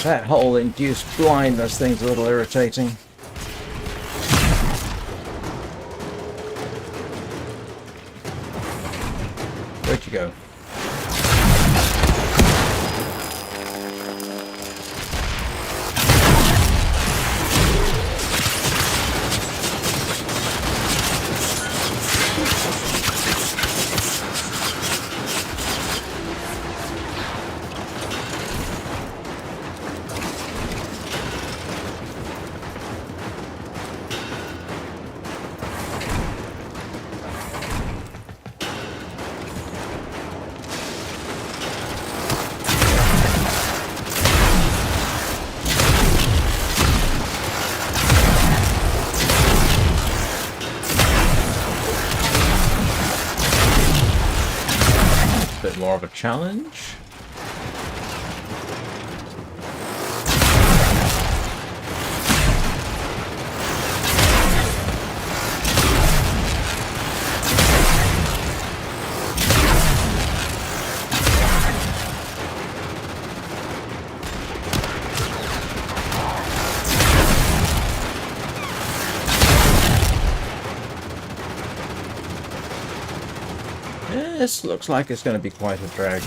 That whole induced blindness thing's a little irritating. Where'd you go? Bit more of a challenge. This looks like it's going to be quite a drag.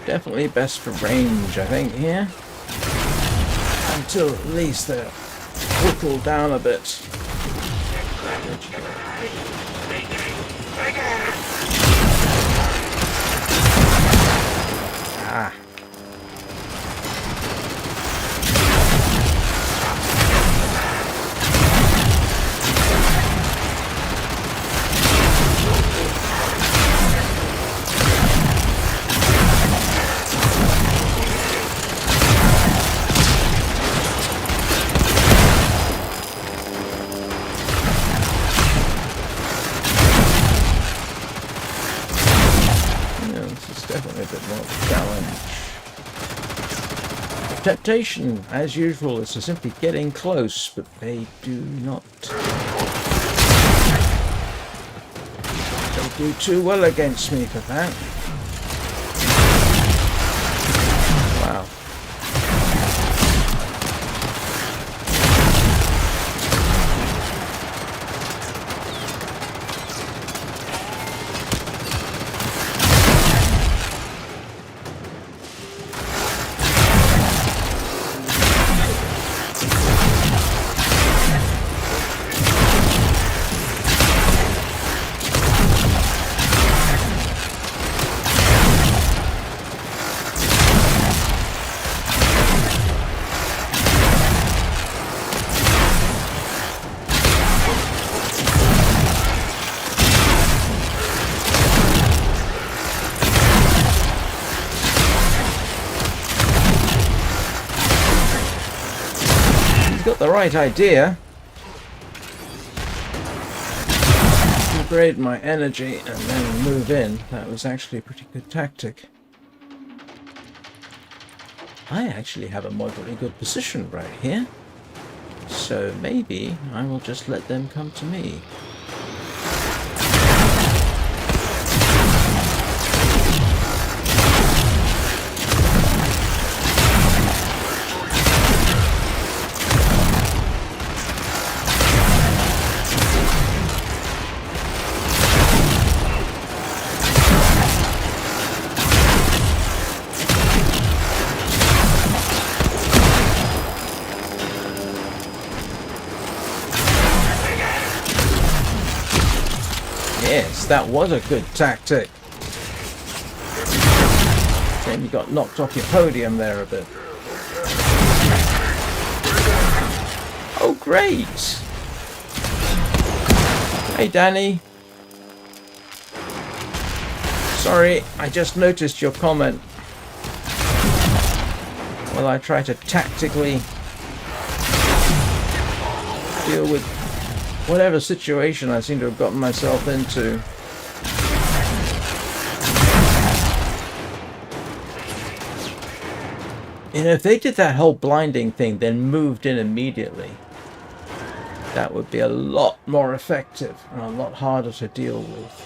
Definitely best for range, I think, here. Until at least they're whittled down a bit. Ah. Definitely a bit more of a challenge. Temptation, as usual, is to simply get in close, but they do not. They do too well against me for that. Wow. Got the right idea. Upgrade my energy and then move in. That was actually a pretty good tactic. I actually have a moderately good position right here. So maybe I will just let them come to me. that was a good tactic. Shame you got knocked off your podium there a bit. Oh, great! Hey, Danny. Sorry, I just noticed your comment. Well, I try to tactically deal with whatever situation I seem to have gotten myself into. You know, if they did that whole blinding thing, then moved in immediately, that would be a lot more effective and a lot harder to deal with.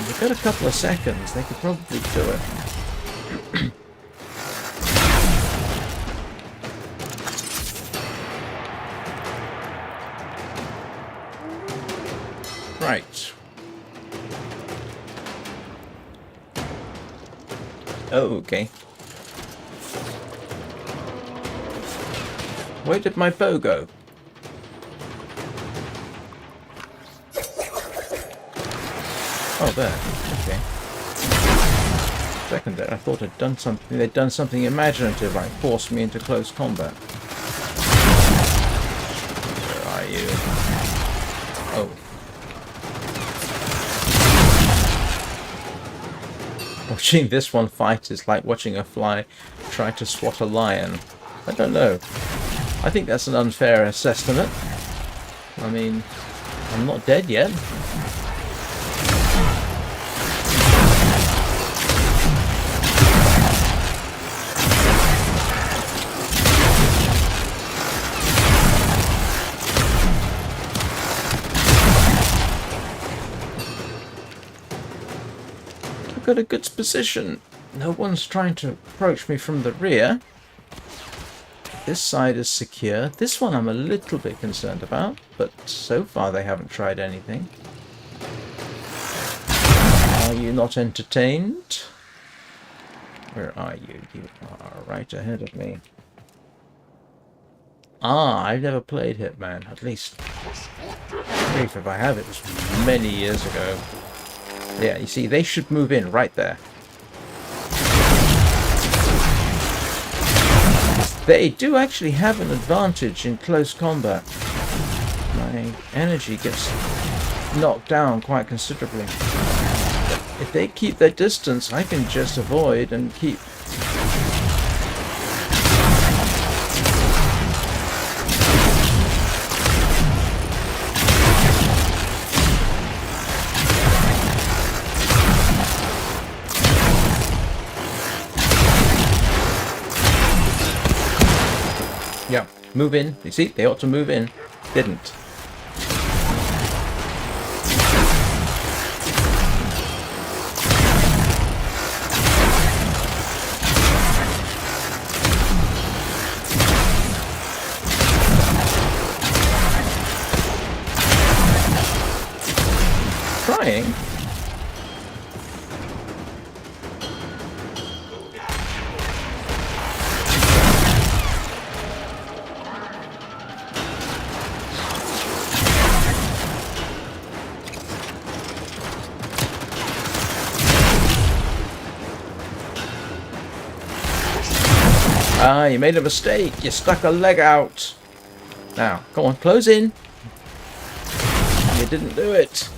They've got a couple of seconds, they could probably do it. Right. Oh, okay. Where did my bow go? Oh, there. Okay. Second there, I thought I'd done something. They'd done something imaginative, like forced me into close combat. Where are you? Oh. Watching this one fight is like watching a fly try to swat a lion. I don't know. I think that's an unfair assessment. I mean, I'm not dead yet. Got a good position. No one's trying to approach me from the rear. This side is secure. This one I'm a little bit concerned about, but so far they haven't tried anything. Are you not entertained? Where are you? You are right ahead of me. Ah, I've never played Hitman. At least, if I have, it was many years ago. Yeah, you see, they should move in right there. They do actually have an advantage in close combat. My energy gets knocked down quite considerably. But if they keep their distance, I can just avoid and keep... Yeah, move in. You see, they ought to move in. Didn't. Trying. Ah, you made a mistake. You stuck a leg out. Now, come on, close in. You didn't do it.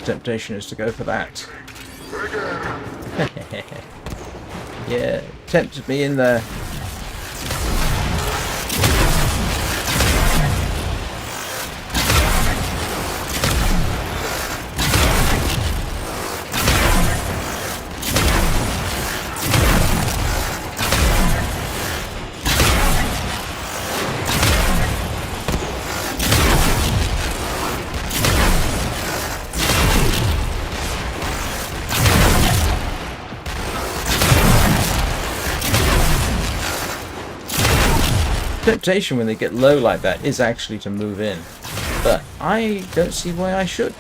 Temptation is to go for that. Yeah, tempted me in there. temptation when they get low like that is actually to move in. But I don't see why I should.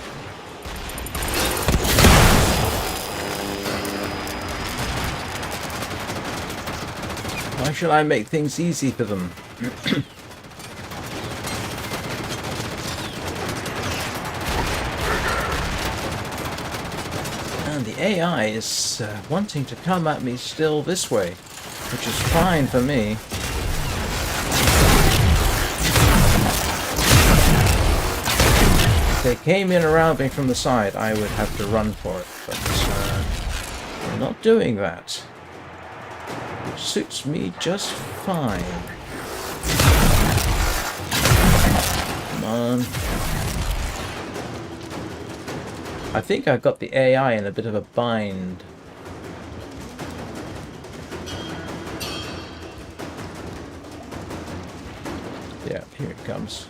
Why should I make things easy for them? And the AI is wanting to come at me still this way, which is fine for me. If they came in around me from the side, I would have to run for it, but they're not doing that. Which suits me just fine. Come on. I think I've got the AI in a bit of a bind. Yeah, here it comes.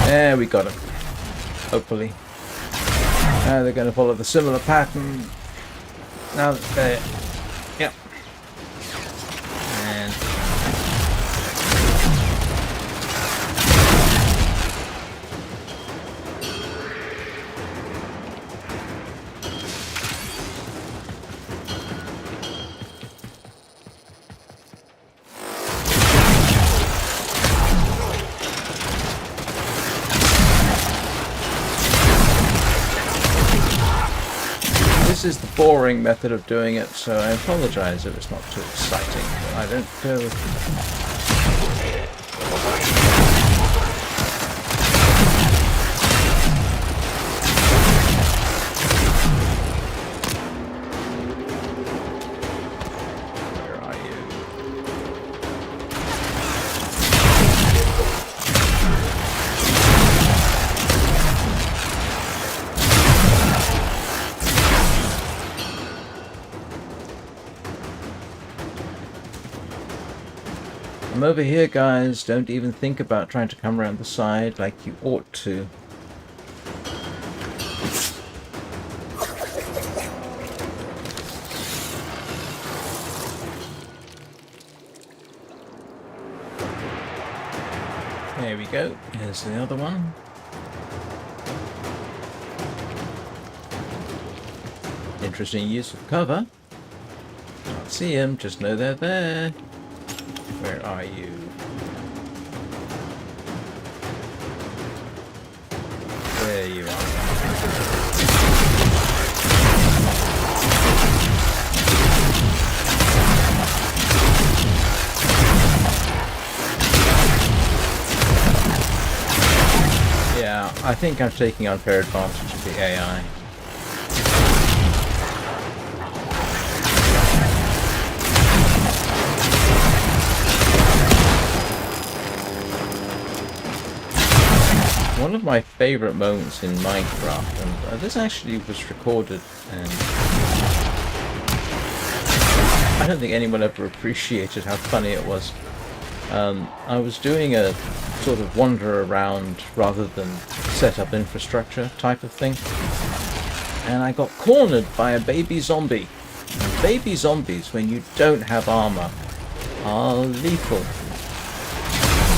There we got him. Hopefully. Now they're going to follow the similar pattern. Now that they're... Yep. And... This is the boring method of doing it, so I apologize if it's not too exciting. I don't go... Where are you? I'm over here, guys. Don't even think about trying to come around the side like you ought to. There we go. Here's the other one. Interesting use of cover. Can't see them, just know they're there. Where are you? There you are. Yeah, I think I'm taking unfair advantage of the AI. One of my favourite moments in Minecraft, and this actually was recorded, and I don't think anyone ever appreciated how funny it was. I was doing a sort of wander around rather than set up infrastructure type of thing, and I got cornered by a baby zombie. And baby zombies, when you don't have armour, are lethal.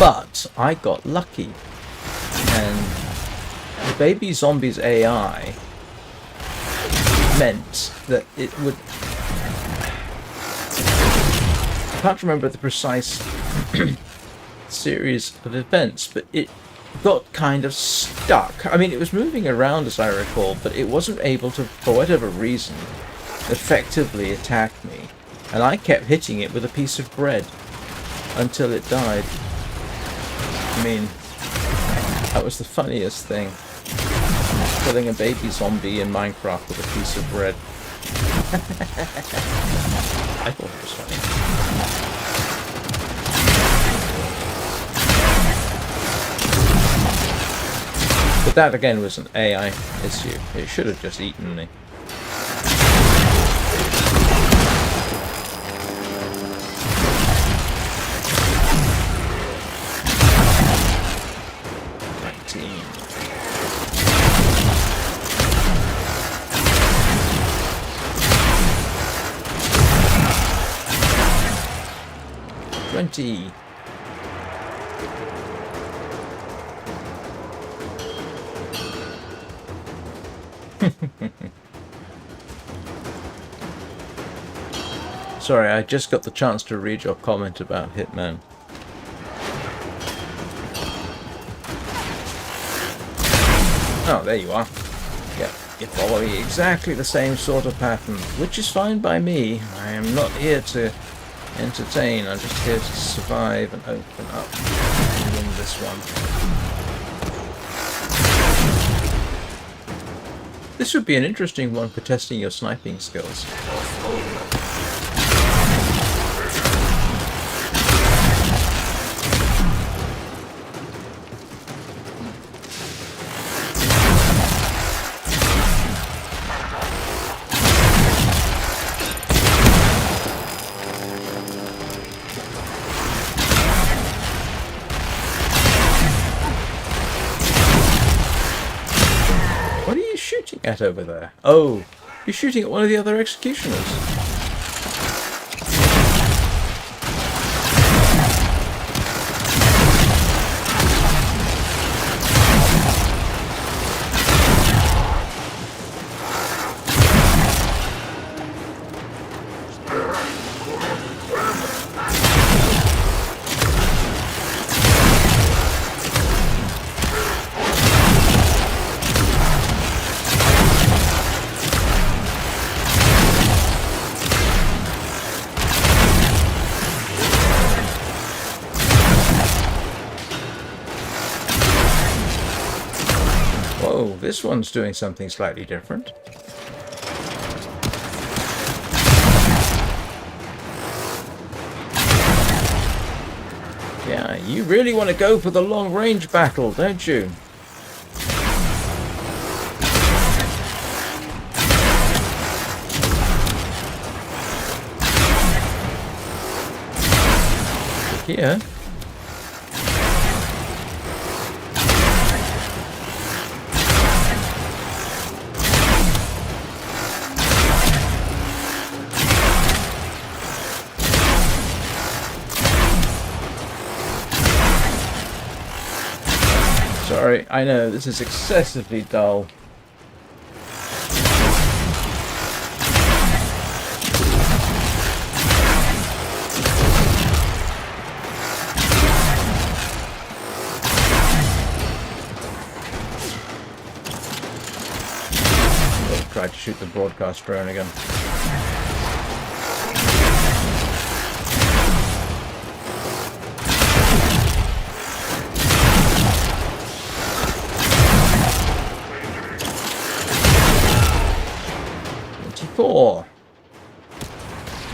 But I got lucky. And the baby zombie's AI meant that it would... I can't remember the precise series of events, but it got kind of stuck. I mean, it was moving around as I recall, but it wasn't able to, for whatever reason, effectively attack me. And I kept hitting it with a piece of bread until it died. I mean... that was the funniest thing. Killing a baby zombie in Minecraft with a piece of bread. I thought it was funny. But that again was an AI issue. It should have just eaten me. 20. Sorry, I just got the chance to read your comment about Hitman. Oh, there you are. Yep, you're following exactly the same sort of pattern, which is fine by me. I am not here to entertain, I'm just here to survive and open up and win this one. This would be an interesting one for testing your sniping skills. At over there. Oh, you're shooting at one of the other executioners. Whoa, this one's doing something slightly different. Yeah, you really want to go for the long-range battle, don't you? Here. Sorry, I know, this is excessively dull. I'll try to shoot the broadcast drone again.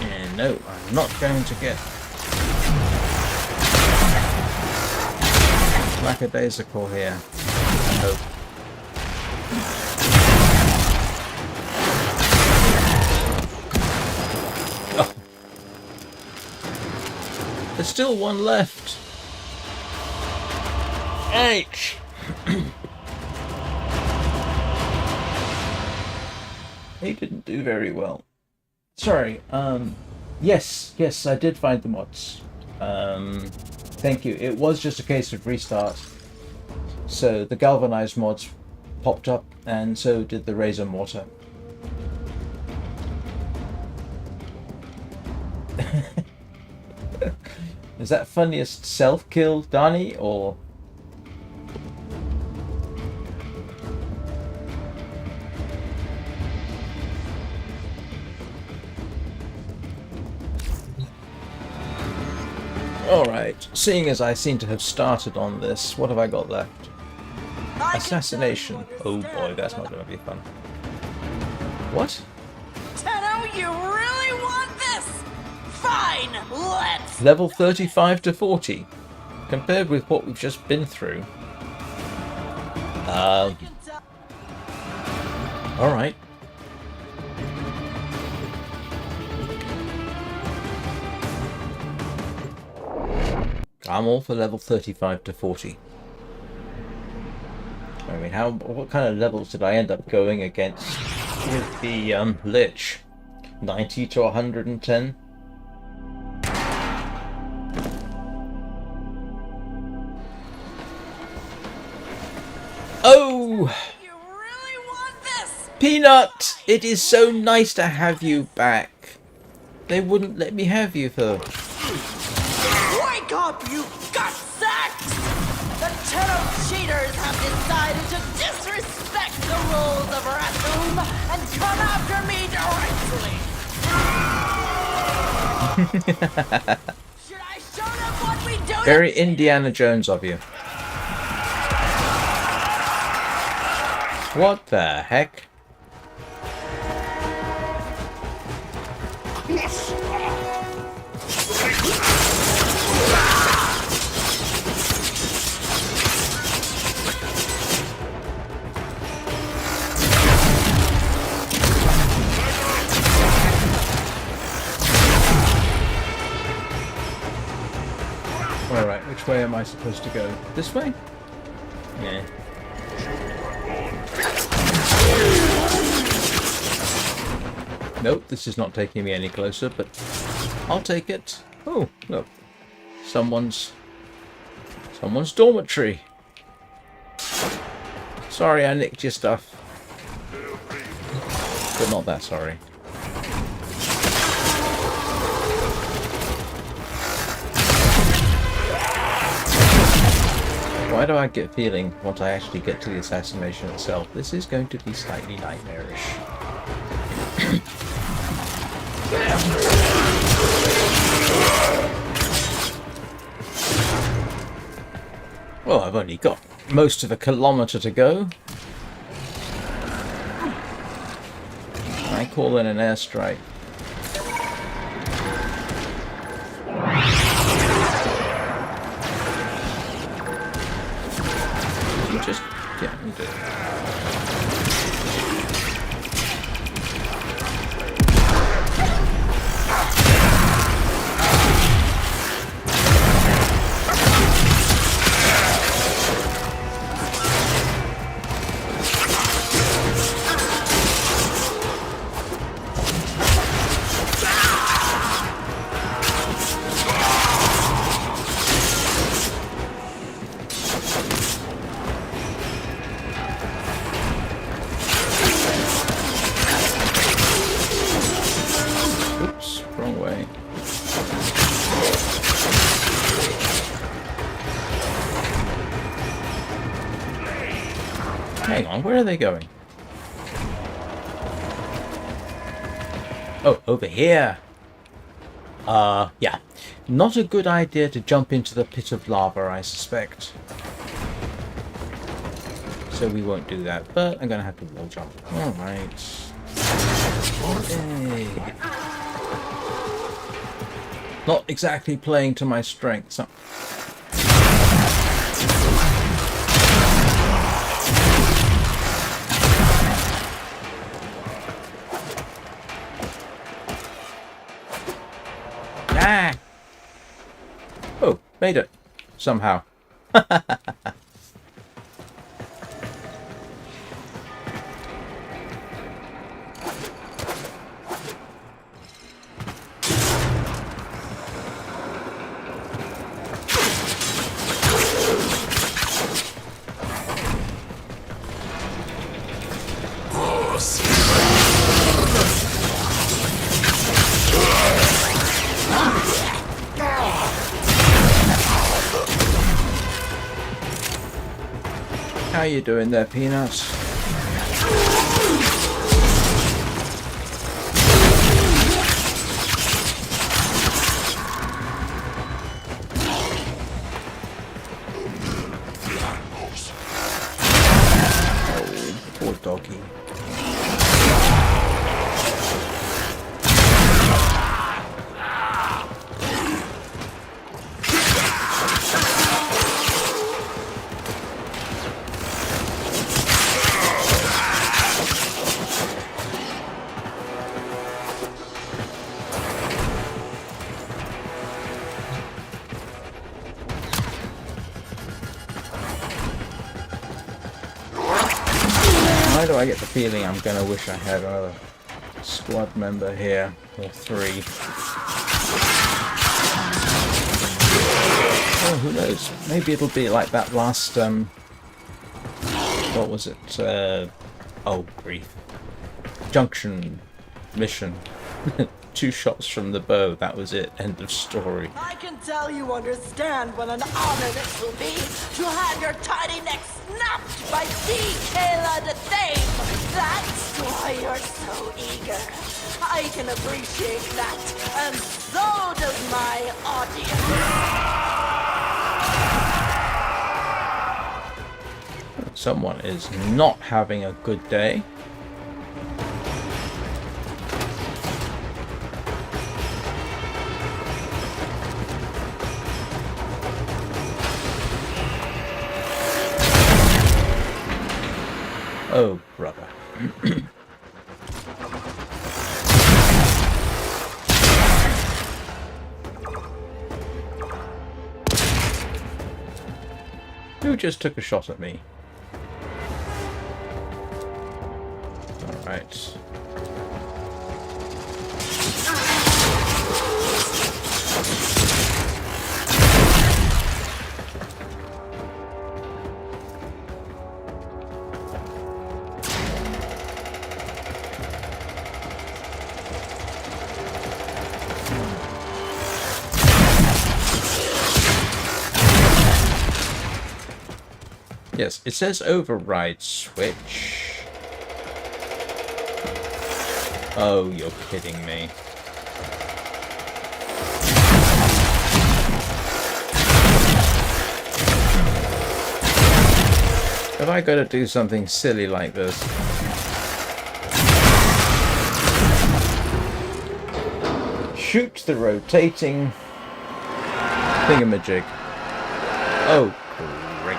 And no, I'm not going to get lackadaisical here. I hope. Oh. There's still one left. H. He didn't do very well. Sorry, yes, I did find the mods. Thank you. It was just a case of restart. So the galvanized mods popped up, and so did the razor mortar. Is that funniest self-kill, Danny, or... Alright, seeing as I seem to have started on this, what have I got left? Assassination. Oh boy, that's not going to be fun. What? Tenno, you really want this? Fine, let's... Level 35 to 40. Compared with what we've just been through. Alright. I'm all for level 35 to 40. I mean, what kind of levels did I end up going against with the Lich? 90 to 110? you! You really want this? Peanut! It is so nice to have you back. They wouldn't let me have you for... Wake up, you gutsacks! The Tenno cheaters have decided to disrespect the rules of Rathum and come after me directly! Should I show them what we do? Very Indiana Jones of you. What the heck? Alright, which way am I supposed to go? This way? Yeah. Nope, this is not taking me any closer, but I'll take it. Oh, look. Someone's dormitory. Sorry I nicked your stuff. But not that sorry. Why do I get a feeling once I actually get to the assassination itself, this is going to be slightly nightmarish. Well, I've only got most of a kilometre to go. I call in an airstrike. Just get me there. Oops, wrong way. Hang on, where are they going? Oh, over here. Yeah. Not a good idea to jump into the pit of lava, I suspect. So we won't do that, but I'm gonna have to wall jump. Alright. Okay. Not exactly playing to my strengths. Ah! Oh, made it. Somehow. How you doing there, Peanuts? Oh, poor doggy. Why do I get the feeling I'm gonna wish I had another squad member here, or three? Oh, who knows? Maybe it'll be like that last What was it? Oh, grief. Junction mission. 2 shots from the bow, that was it. End of story. I can tell you understand what an honor this will be to have your tiny neck snapped by Kayla the Thame. That's why you're so eager. I can appreciate that, and so does my audience. Someone is not having a good day. Oh, brother. Who just took a shot at me? Alright. Yes, it says override switch. Oh, you're kidding me. Have I got to do something silly like this? Shoot the rotating thingamajig. Oh, great.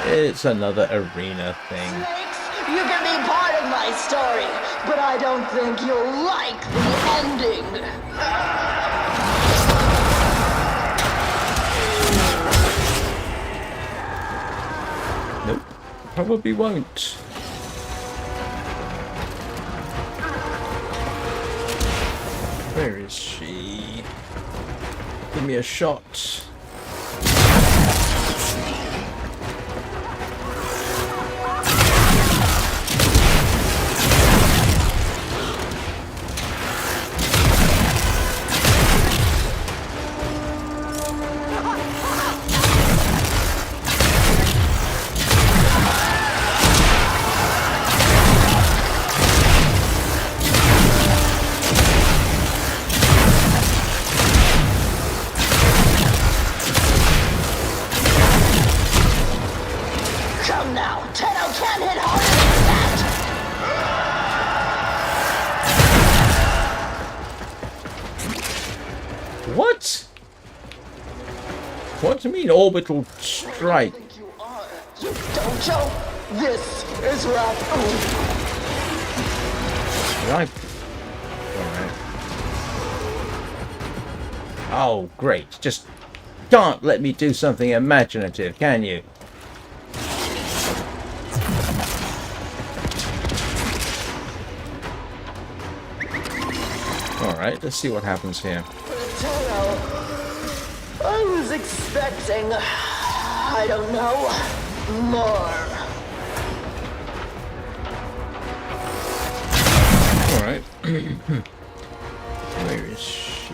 It's another arena thing. Snakes, you can be part of my story, but I don't think you'll like the ending. Nope, probably won't. Where is she? Give me a shot. Come now, Tenno can't hit harder than that! What? What do you mean orbital strike? Think you are. You don't know. This is Raccoon. Right. Alright. Oh, great. Just can't let me do something imaginative, can you? Alright, let's see what happens here. Tenno, I was expecting, I don't know, more. Alright. Where is she?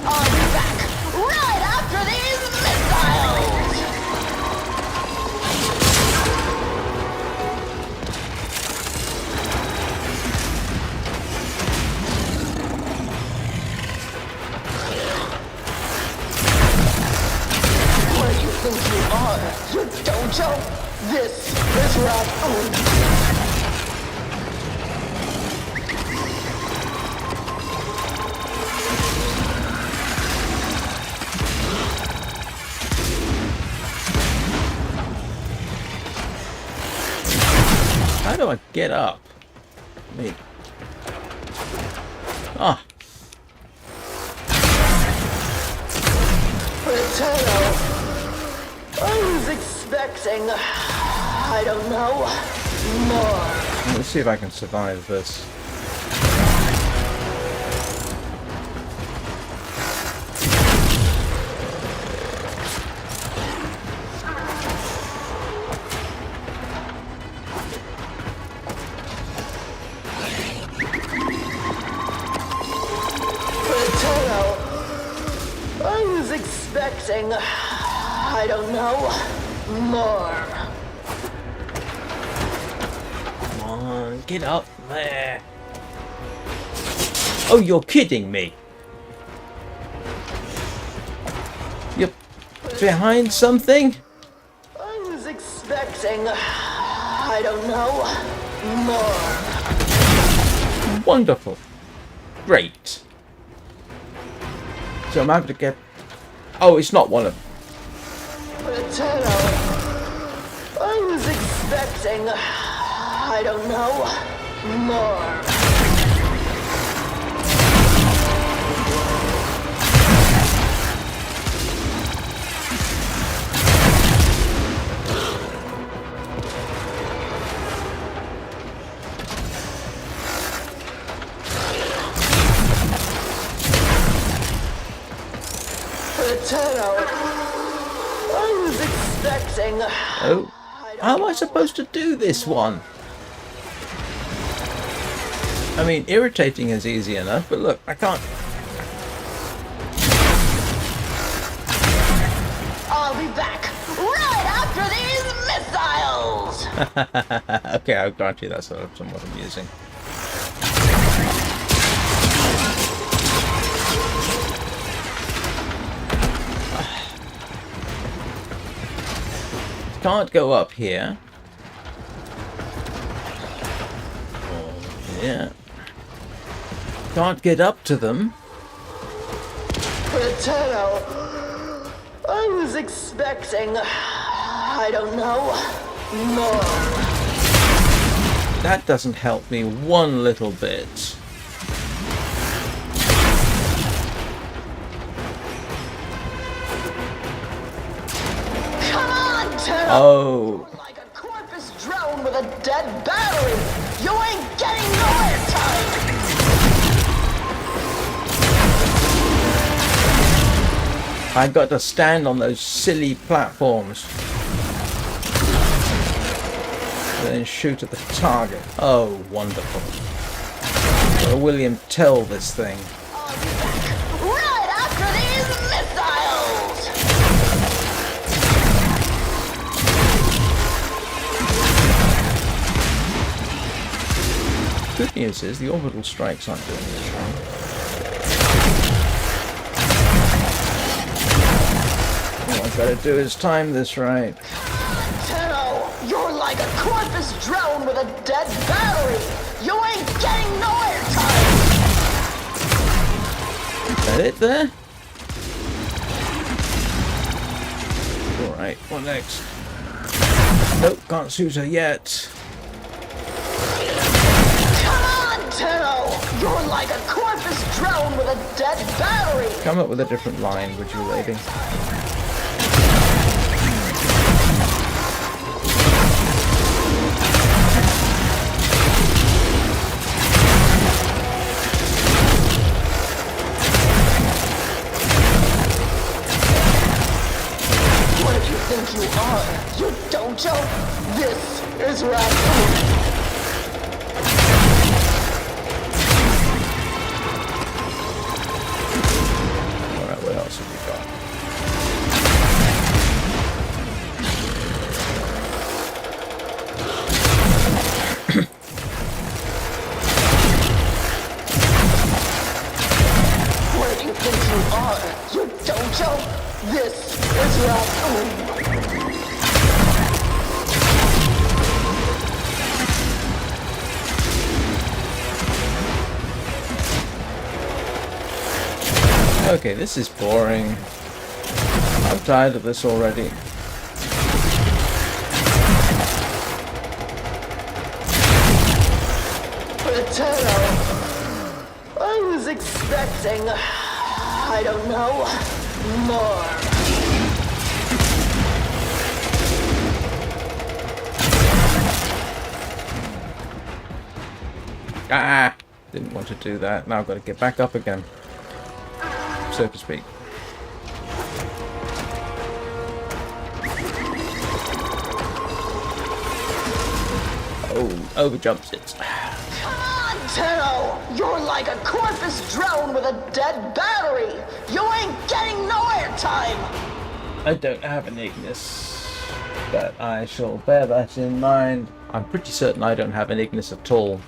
I'll be back right after these missiles! Where do you think you are? You dojo? This is Raccoon. How do I get up? Wait. Ah. Tenno, I was expecting, I don't know, more. Let's see if I can survive this. expecting, I don't know, more. Come on, get up there. Oh, you're kidding me. You're behind something? I was expecting, I don't know, more. Wonderful. Great. So I'm able to get... Oh, it's not one of them. Potato. I was expecting, I don't know, more. Potato. I was expecting. Oh. How am I supposed to do this one? I mean, irritating is easy enough, but look, I can't... I'll be back right after these missiles! Okay, I'll grant you that's somewhat amusing. Can't go up here. Oh, yeah. Can't get up to them. Potato. I was expecting. I don't know. More. That doesn't help me one little bit. Oh. Like a corpus drone with a dead battery. You ain't getting nowhere, time. I got to stand on those silly platforms. And then shoot at the target. Oh, wonderful. William Tell this thing. I'll be back right after these missiles. Good news is the orbital strikes aren't doing this wrong. All I've got to do is time this right. Tenno, you're like a corpus drone with a dead battery. You ain't getting nowhere, time. Is that it there? Alright, what next? Nope, can't shoot her yet. Tenno, you're like a corpus drone with a dead battery. Come up with a different line, would you, lady? What do you think you are? You don't know? This is Raccoon. What else have we got? Where do you think you are? You don't know? This is Raccoon. Okay, this is boring. I'm tired of this already. Potato. I was expecting. I don't know. More. Ah! Didn't want to do that. Now I've got to get back up again. So to speak. Oh, overjumps it. Come on, Tenno! You're like a corpus drone with a dead battery! You ain't getting nowhere, time! I don't have an Ignis, but I shall bear that in mind. I'm pretty certain I don't have an Ignis at all.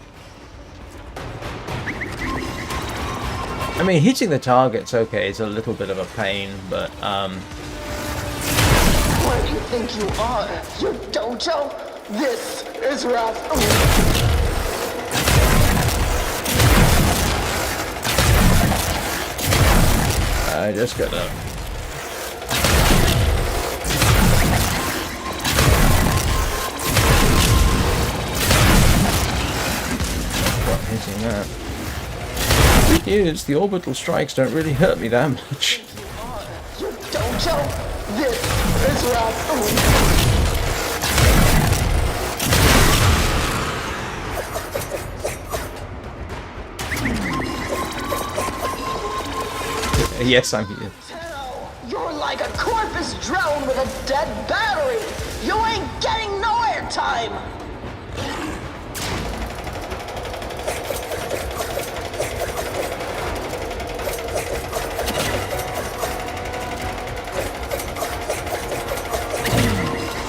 I mean, hitting the target's okay, it's a little bit of a pain, but, Where do you think you are? Your dojo? This is Wrath. I just gotta... Not hitting that. Good news, the orbital strikes don't really hurt me that much. Your dojo? This is Wrath. Yes, I'm here. You're like a corpus drone with a dead battery. You ain't getting no airtime.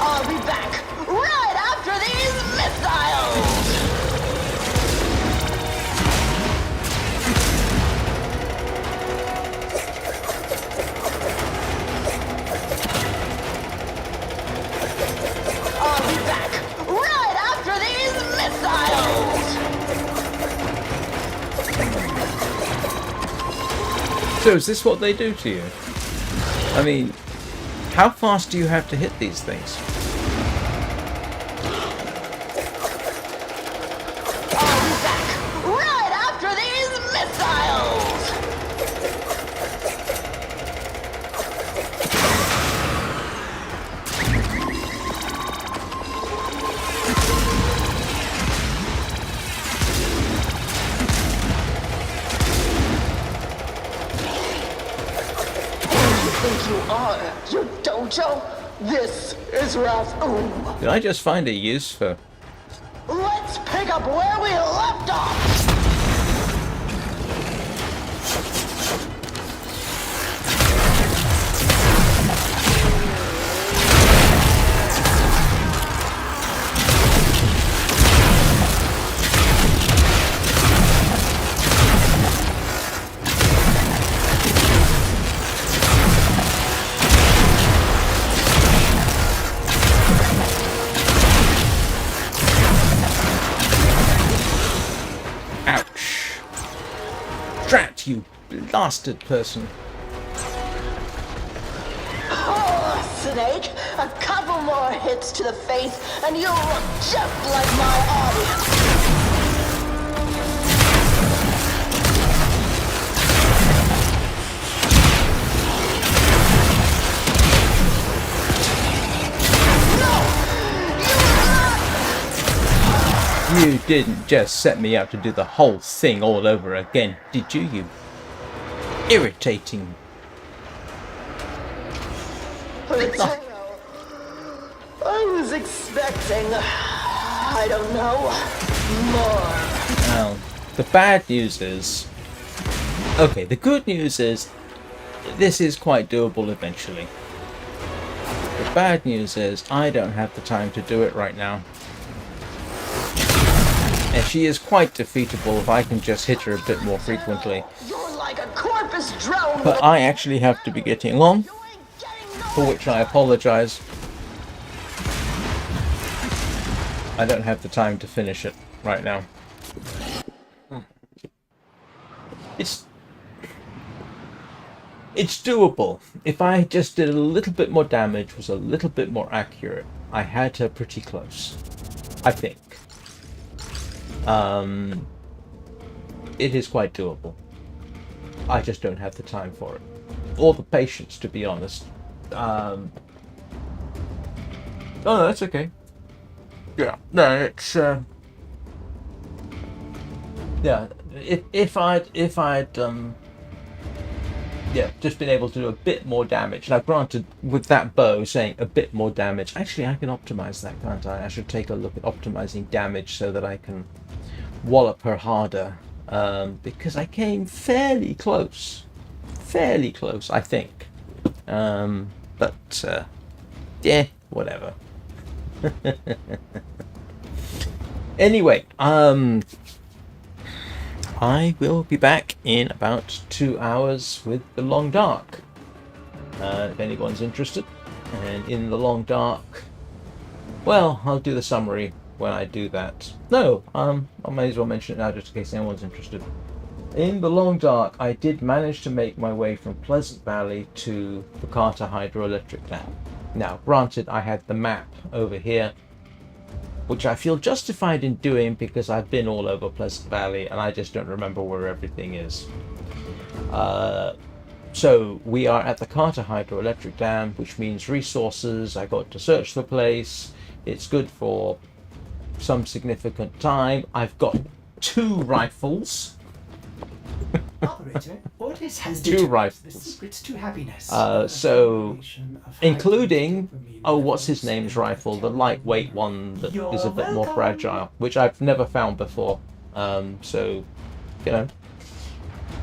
I'll be back right after these missiles. I'll be back right after these missiles. So is this what they do to you? I mean, how fast do you have to hit these things? I'll be back right after these missiles. Think you are your dojo? This is Wrath. Did I just find a use for... Let's pick up where we left off. Ouch. Drat, you blasted person. Oh, Snake, a couple more hits to the face, and you'll look just like my audience. You didn't just set me up to do the whole thing all over again, did you, you irritating... Potato. I was expecting, I don't know, more. Well, the bad news is... Okay, the good news is this is quite doable eventually. The bad news is I don't have the time to do it right now. And she is quite defeatable if I can just hit her a bit more frequently. You're like a corpus drone. But I actually have to be getting along, You ain't getting no for which I apologize. I don't have the time to finish it right now. It's doable. If I just did a little bit more damage, was a little bit more accurate, I had her pretty close, I think. It is quite doable. I just don't have the time for it. Or the patience, to be honest. Oh, no, that's okay. Yeah, no, it's, yeah, if I'd, yeah, just been able to do a bit more damage. Now, granted, with that bow saying a bit more damage, actually I can optimize that, can't I? I should take a look at optimizing damage so that I can wallop her harder, because I came fairly close, I think. But, yeah, whatever. Anyway, I will be back in about 2 hours with The Long Dark. If anyone's interested. And in The Long Dark, well, I'll do the summary when I do that. No, I may as well mention it now just in case anyone's interested. In The Long Dark, I did manage to make my way from Pleasant Valley to the Carter Hydroelectric Dam. Now, granted, I had the map over here, which I feel justified in doing because I've been all over Pleasant Valley and I just don't remember where everything is. So we are at the Carter Hydroelectric Dam, which means resources. I got to search the place. It's good for some significant time. I've got 2 rifles. Operator, Ortis has 2 determined rifles. the secrets to happiness. So, including, what's his name's rifle? The lightweight one that is a bit more fragile, which I've never found before. So, you know.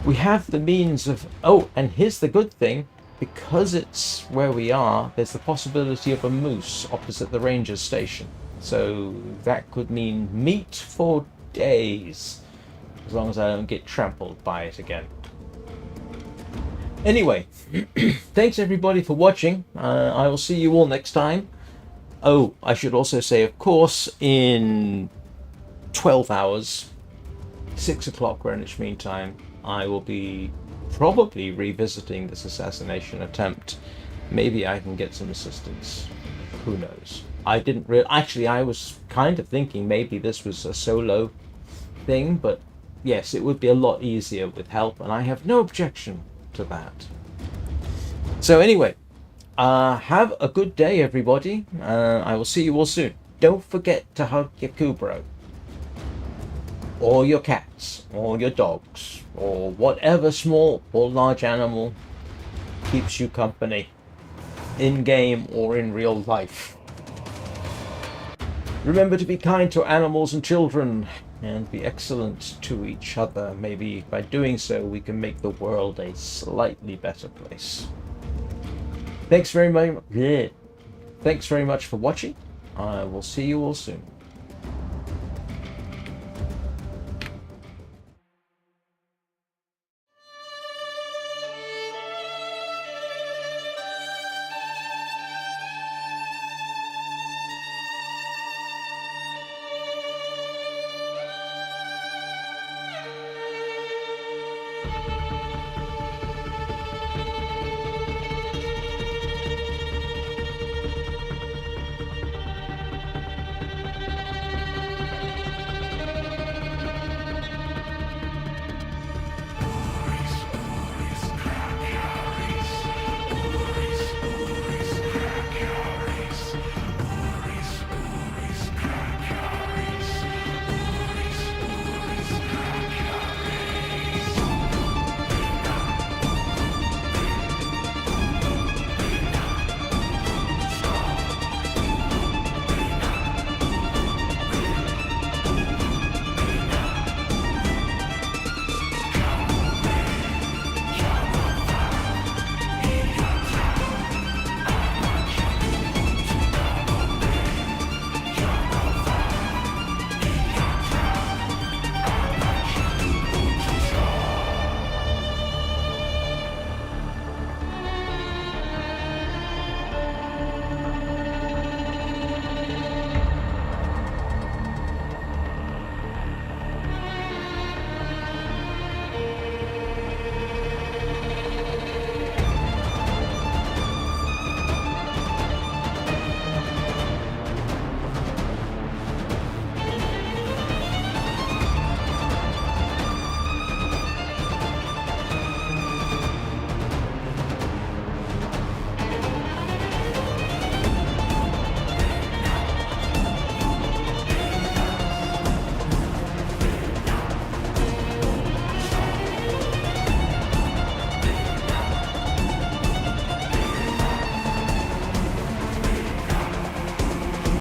We have the means of... Oh, and here's the good thing. Because it's where we are, there's the possibility of a moose opposite the ranger's station. So that could mean meat for days. As long as I don't get trampled by it again. Anyway, thanks everybody for watching. I will see you all next time. Oh, I should also say, of course, in 12 hours, 6 o'clock Greenwich Mean Time, I will be probably revisiting this assassination attempt. Maybe I can get some assistance. Who knows? I didn't really... Actually, I was kind of thinking maybe this was a solo thing, but yes, it would be a lot easier with help, and I have no objection to that. So anyway, have a good day, everybody. I will see you all soon. Don't forget to hug your Kubrow. Or your cats, or your dogs, or whatever small or large animal keeps you company, in-game or in real life. Remember to be kind to animals and children, and be excellent to each other. Maybe by doing so we can make the world a slightly better place. Thanks very much. Thanks very much for watching. I will see you all soon.